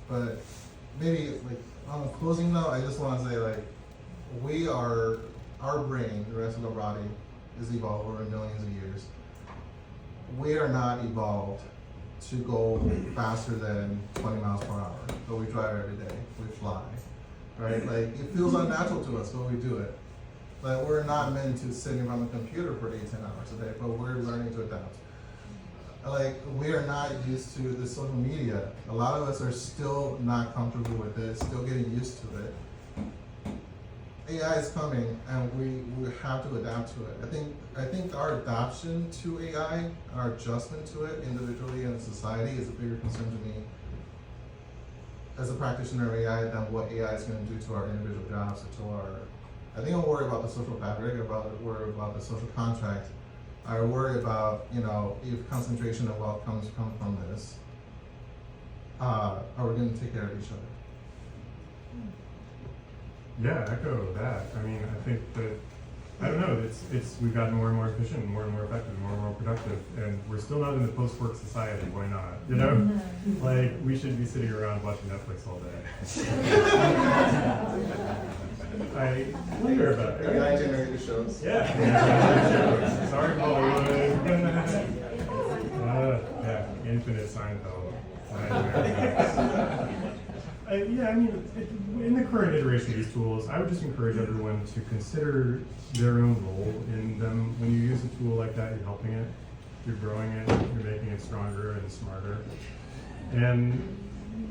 But maybe like on a closing note, I just want to say like our brain, the rest of our body, is evolved over millions of years. We are not evolved to go faster than 20 miles per hour, but we drive every day, we fly, right? Like it feels unnatural to us, but we do it. Like we're not meant to sit in front of a computer for 8-10 hours a day, but we're learning to adapt. Like we are not used to the social media. A lot of us are still not comfortable with it, still getting used to it. AI is coming, and we have to adapt to it. I think our adoption to AI, our adjustment to it individually and in society is a bigger concern to me as a practitioner of AI than what AI is going to do to our individual jobs or to our. I think I'm worried about the social fabric, worried about the social contract. I worry about, you know, if concentration of wealth come from this, are we going to take care of each other? Yeah, echo that. I mean, I think that, I don't know, it's we've gotten more and more efficient, more and more effective, more and more productive, and we're still not in the post-work society. Why not? You know, like we should be sitting around watching Netflix all day. I wonder about it. AI generated shows. Yeah. Sorry, Hollywood. Yeah, Infinite Seinfeld. Yeah, I mean, in the current iteration of these tools, I would just encourage everyone to consider their own role in them. When you use a tool like that, you're helping it, you're growing it, you're making it stronger and smarter. And,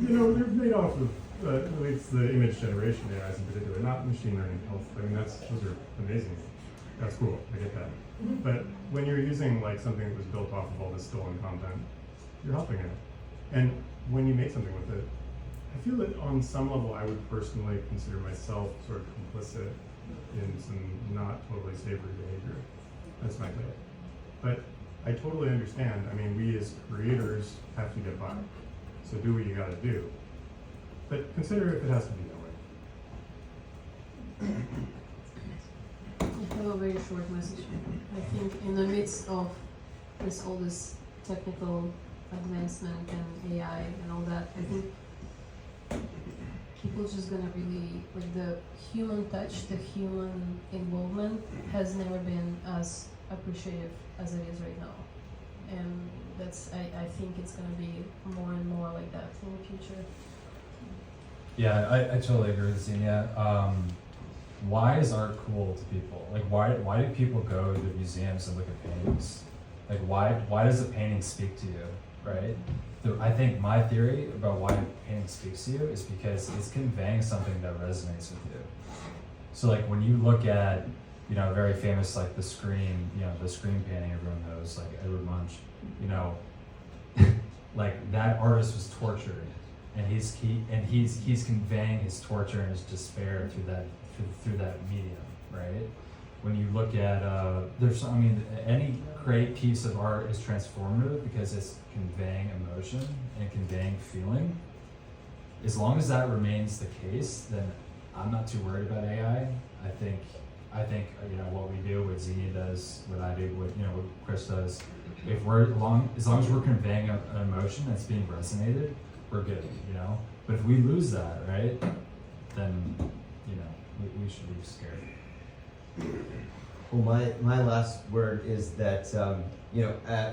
you know, they're made off of, at least the image generation AIs in particular, not machine learning health. I mean, those are amazing. That's cool, I get that. But when you're using like something that was built off of all this stolen content, you're helping it. And when you make something with it, I feel that on some level I would personally consider myself sort of complicit in some not totally savory behavior. That's my take. But I totally understand. I mean, we as creators have to get by. So do what you gotta do. But consider if it has to be that way. I have a very short message. I think in the midst of all this technical advancement and AI and all that, I think people just gonna really, like the human touch, the human involvement has never been as appreciative as it is right now. And that's, I think it's gonna be more and more like that in the future. Yeah, I totally agree with Xenia. Why is art cool to people? Like, why do people go to museums and look at paintings? Like, why does a painting speak to you, right? I think my theory about why a painting speaks to you is because it's conveying something that resonates with you. So, like, when you look at, you know, very famous, like the Scream, you know, the Scream painting everyone knows, like Edward Munch, you know, like that artist was tortured, and he's conveying his torture and his despair through that medium, right? When you look at any great piece of art is transformative because it's conveying emotion and conveying feeling. As long as that remains the case, then I'm not too worried about AI. I think you know what we do, what Xenia does, what I do, what Chris does. As long as we're conveying an emotion that's being resonated, we're good, you know. But if we lose that, right, then you know we should be scared. Well, my last word is that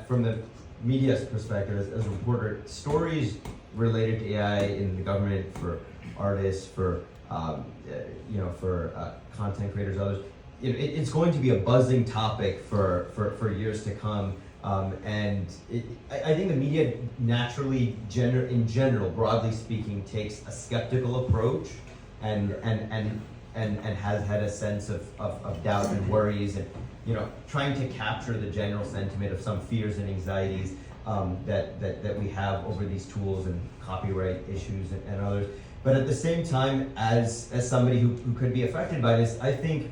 from the media's perspective, as a reporter, stories related to AI in the government, for artists, for content creators, others, it's going to be a buzzing topic for years to come. And I think the media naturally, in general, broadly speaking, takes a skeptical approach and and has had a sense of doubt and worries, and trying to capture the general sentiment of some fears and anxieties that we have over these tools and copyright issues and others. But at the same time, as somebody who could be affected by this, I think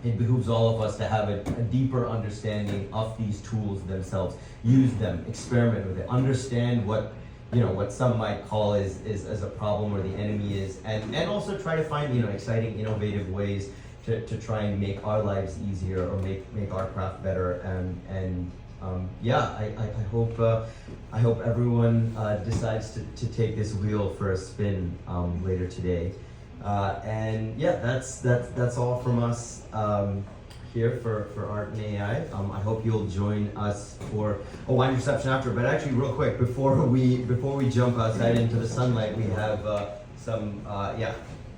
it behooves all of us to have a deeper understanding of these tools themselves. Use them, experiment with it, understand what some might call is as a problem or the enemy is, and also try to find exciting, innovative ways to try and make our lives easier or make our craft better. I hope everyone decides to take this wheel for a spin later today. That's all from us here for Art and AI. I hope you'll join us for a wine reception after. But actually, real quick, before we jump outside into the sunlight, we have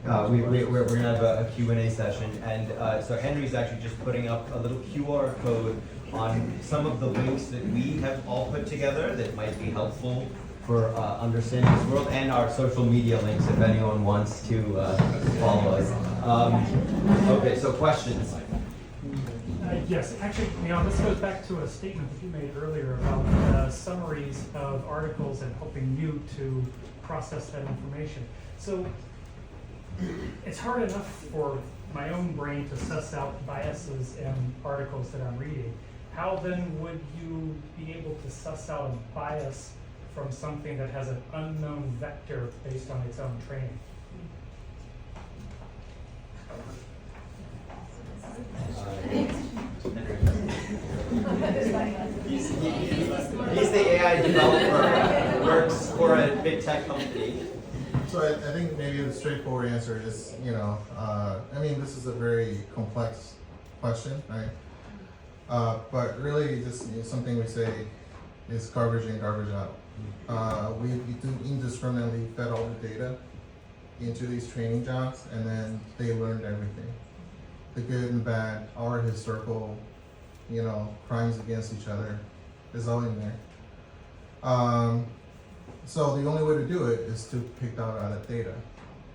we're gonna have a Q&A session, and so Henry's actually just putting up a little QR code on some of the links that we have all put together that might be helpful for understanding this world, and our social media links if anyone wants to follow us. Okay, so questions. Yes, actually, this goes back to a statement that you made earlier about summaries of articles and helping you to process that information. So it's hard enough for my own brain to suss out biases in articles that I'm reading. How then would you be able to suss out a bias from something that has an unknown vector based on its own training? He's the AI developer, works for a big tech company. So I think maybe the straightforward answer is, this is a very complex question, right? But really just something we say is garbage in, garbage out. We do indiscriminately fed all the data into these training jobs, and then they learned everything. The good and bad, our historical, crimes against each other is all in there. So the only way to do it is to pick out that data.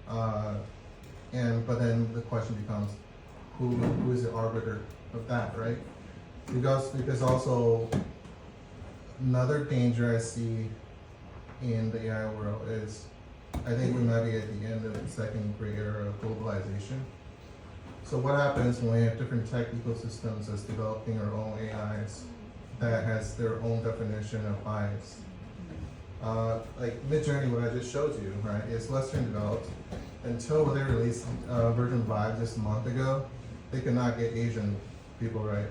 But then the question becomes, who is the arbiter of that, right? Because also another danger I see in the AI world is, I think we might be at the end of the second great era of globalization. So what happens when we have different tech ecosystems that's developing our own AIs that has their own definition of bias? Like Midjourney, what I just showed you, right, is Western developed. Until they released version 5 just a month ago, they could not get Asian people right.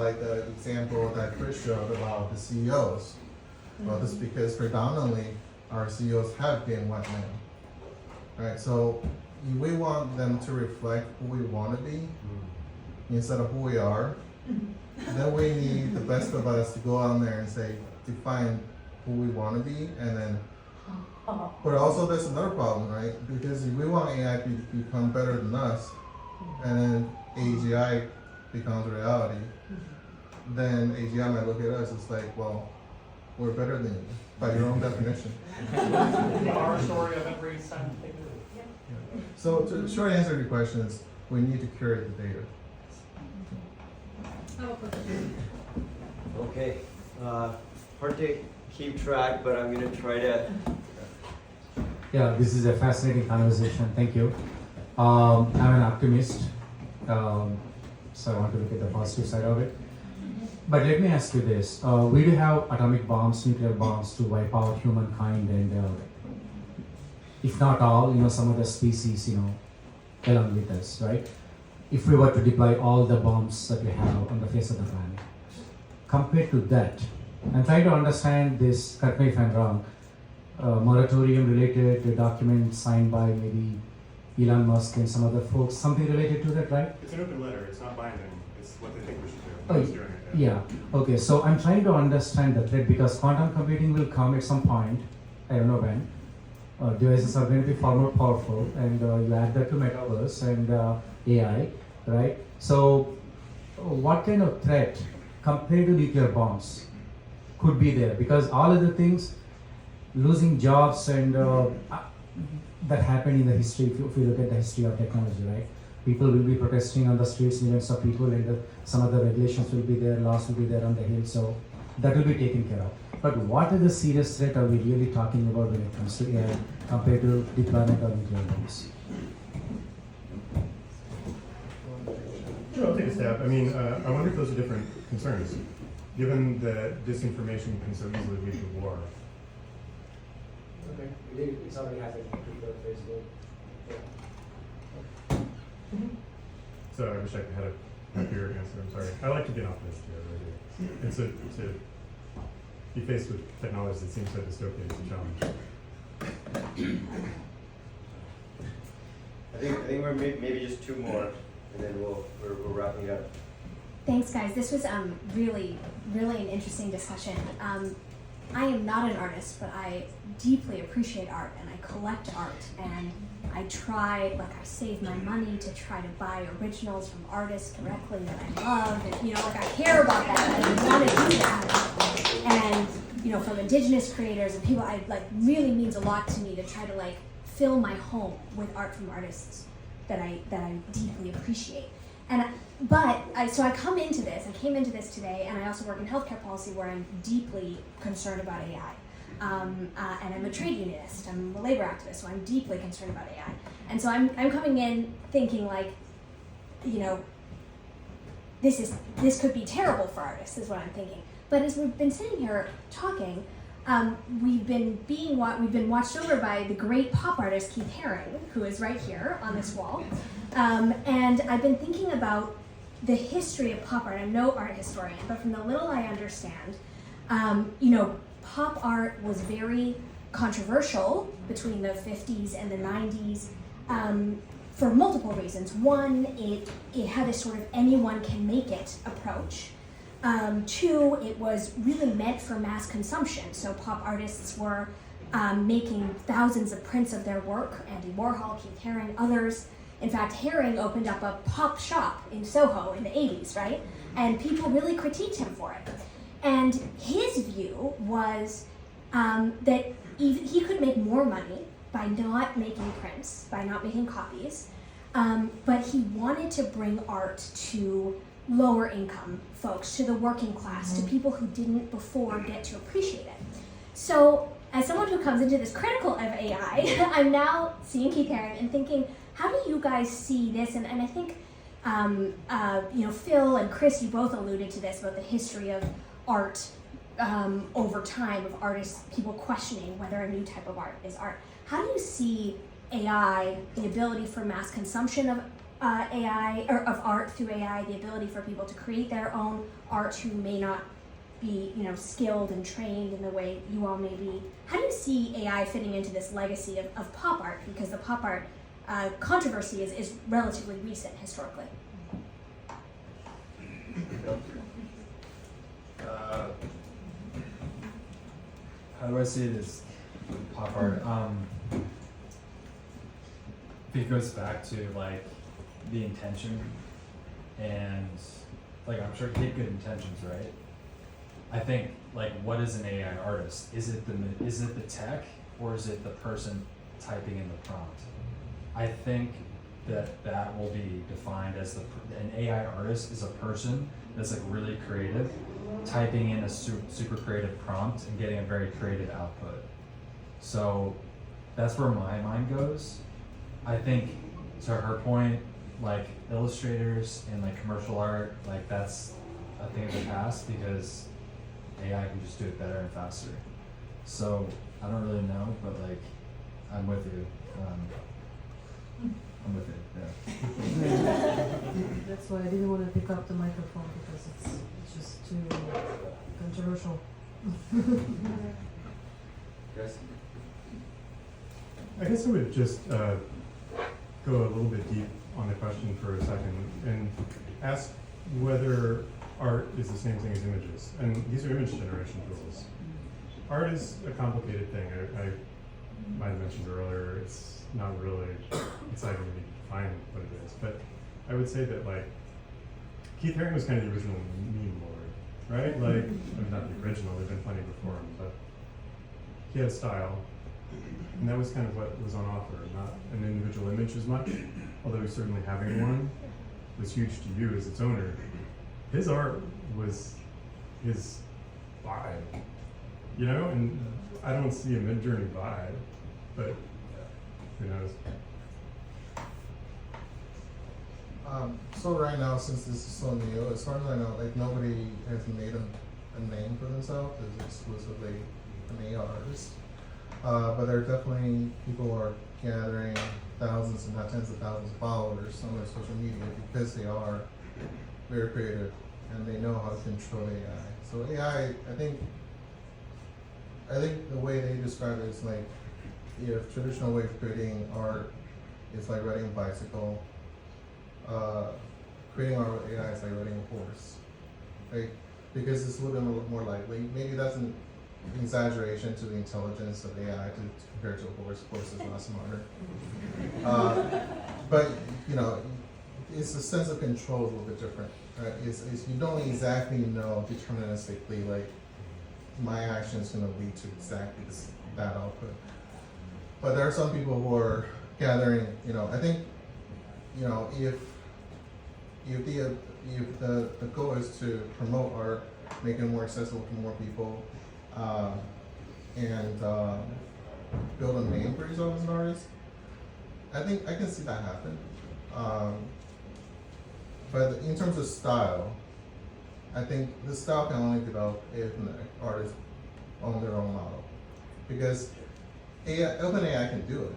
Like the example that Chris showed about the CEOs. Well, this is because predominantly our CEOs have been white men, right? So we want them to reflect who we want to be instead of who we are. Then we need the best of us to go out there and say, define who we want to be, and then. But also, there's another problem, right? Because if we want AI to become better than us, and then AGI becomes reality, then AGI might look at us as like, well, we're better than you by your own definition. Our story of every scientific. So, to short answer to your question is, we need to curate the data. Okay, hard to keep track, but I'm going to try to. Yeah, this is a fascinating conversation. Thank you. I'm an optimist, so I want to look at the positive side of it. But let me ask you this: we do have atomic bombs, nuclear bombs to wipe out humankind, and if not all, some of the species, along with us, right? If we were to deploy all the bombs that we have on the face of the planet, compared to that, I'm trying to understand this. Correct me if I'm wrong. Moratorium related to document signed by maybe Elon Musk and some other folks, something related to that, right? It's an open letter. It's not binding. It's what they think we should do. Yeah. Okay. So I'm trying to understand the threat because quantum computing will come at some point. I don't know when. Devices are going to be far more powerful, and you add that to metaverse and AI, right? So, what kind of threat compared to nuclear bombs could be there? Because all of the things, losing jobs and that happened in the history. If you look at the history of technology, right? People will be protesting on the streets, millions of people, and some of the regulations will be there, laws will be there on the hill, so that will be taken care of. But what are the serious threat are we really talking about when it comes to AI compared to deployment of intelligence? Sure, I'll take a stab. I mean, I wonder if those are different concerns, given that disinformation can so easily lead to war. Okay, it's already happening. Twitter, Facebook. So I wish I had a happier answer. I'm sorry. I like to be an optimist here, I do. And so to be faced with technology that seems so dystopian is a challenge. I think we're maybe just two more, and then we're wrapping up. Thanks, guys. This was really an interesting discussion. I am not an artist, but I deeply appreciate art, and I collect art, and I try, like, I save my money to try to buy originals from artists directly that I love, and, you know, like, I care about that, and I want to do that. And, you know, from indigenous creators and people, really means a lot to me to try to, like, fill my home with art from artists that I deeply appreciate. So I came into this today, and I also work in healthcare policy where I'm deeply concerned about AI. And I'm a trade unionist, I'm a labor activist, so I'm deeply concerned about AI. And so I'm coming in thinking, like, you know, this could be terrible for artists, is what I'm thinking. But as we've been sitting here talking, we've been watched over by the great pop artist Keith Haring, who is right here on this wall. And I've been thinking about the history of pop art. I'm no art historian, but from the little I understand, you know, pop art was very controversial between the 50s and the 90s for multiple reasons. One, it had this sort of anyone can make it approach. Two, it was really meant for mass consumption. So pop artists were making thousands of prints of their work. Andy Warhol, Keith Haring, others. In fact, Haring opened up a pop shop in Soho in the 80s, right? And people really critiqued him for it. And his view was that he could make more money by not making prints, by not making copies, but he wanted to bring art to lower income folks, to the working class, to people who didn't before get to appreciate it. So as someone who comes into this critical of AI, I'm now seeing Keith Haring and thinking, how do you guys see this? And I think, you know, Phil and Chris, you both alluded to this about the history of art over time, of artists, people questioning whether a new type of art is art. How do you see AI, the ability for mass consumption of AI, or of art through AI, the ability for people to create their own art who may not be, you know, skilled and trained in the way you all may be? How do you see AI fitting into this legacy of pop art? Because the pop art controversy is relatively recent historically. How do I see it as pop art? It goes back to, like, the intention, and, like, I'm sure he had good intentions, right? I think, like, what is an AI artist? Is it the tech, or is it the person typing in the prompt? I think that will be defined as an AI artist is a person that's, like, really creative, typing in a super creative prompt and getting a very creative output. So that's where my mind goes. I think, to her point, like, illustrators and, like, commercial art, like, that's a thing of the past because AI can just do it better and faster. So I don't really know, but, like, I'm with you. I'm with it, yeah. That's why I didn't want to pick up the microphone, because it's just too controversial. Yes. I guess I would just go a little bit deep on the question for a second and ask whether art is the same thing as images. And these are image generation tools. Art is a complicated thing. I might have mentioned earlier, it's not really, it's not really defined what it is. But I would say that, like, Keith Haring was kind of the original meme lord, right? Like, I mean, not the original, there've been plenty before him, but he had a style. And that was kind of what was on offer, not an individual image as much, although certainly having one was huge to you as its owner. His art was his vibe, you know, and I don't see a Midjourney vibe, but who knows? So right now, since this is so new, as far as I know, like nobody has made a name for themselves as exclusively an AI artist. But there are definitely people who are gathering thousands, and not tens of thousands of followers on their social media because they are very creative and they know how to control AI. So AI, I think the way they describe it is like, if traditional way of creating art is like riding a bicycle, creating art with AI is like riding a horse, right? Because it's a little bit more likely. Maybe that's an exaggeration to the intelligence of AI compared to a horse. Horse is a lot smarter. But you know, it's a sense of control is a little bit different. Right? It's you don't exactly know deterministically like my action is going to lead to exactly that output. But there are some people who are gathering. You know, I think, you know, if the goal is to promote art, make it more accessible to more people, and build a name for yourself as an artist, I think I can see that happen. But in terms of style, I think the style can only develop if an artist own their own model. Because OpenAI can do it.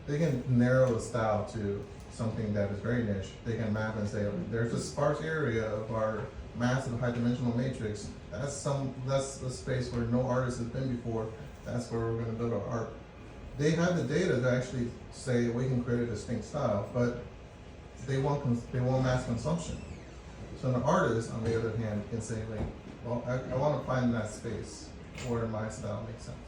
They can narrow the style to something that is very niche. They can map and say, there's a sparse area of our massive high-dimensional matrix. That's a space where no artist has been before. That's where we're going to build our art. They have the data to actually say we can create a distinct style, but they want mass consumption. So an artist, on the other hand, can say like, well, I want to find that space where my style makes sense.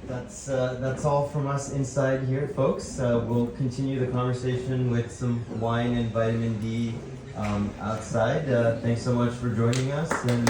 That's all from us inside here, folks. We'll continue the conversation with some wine and vitamin D outside. Thanks so much for joining us, and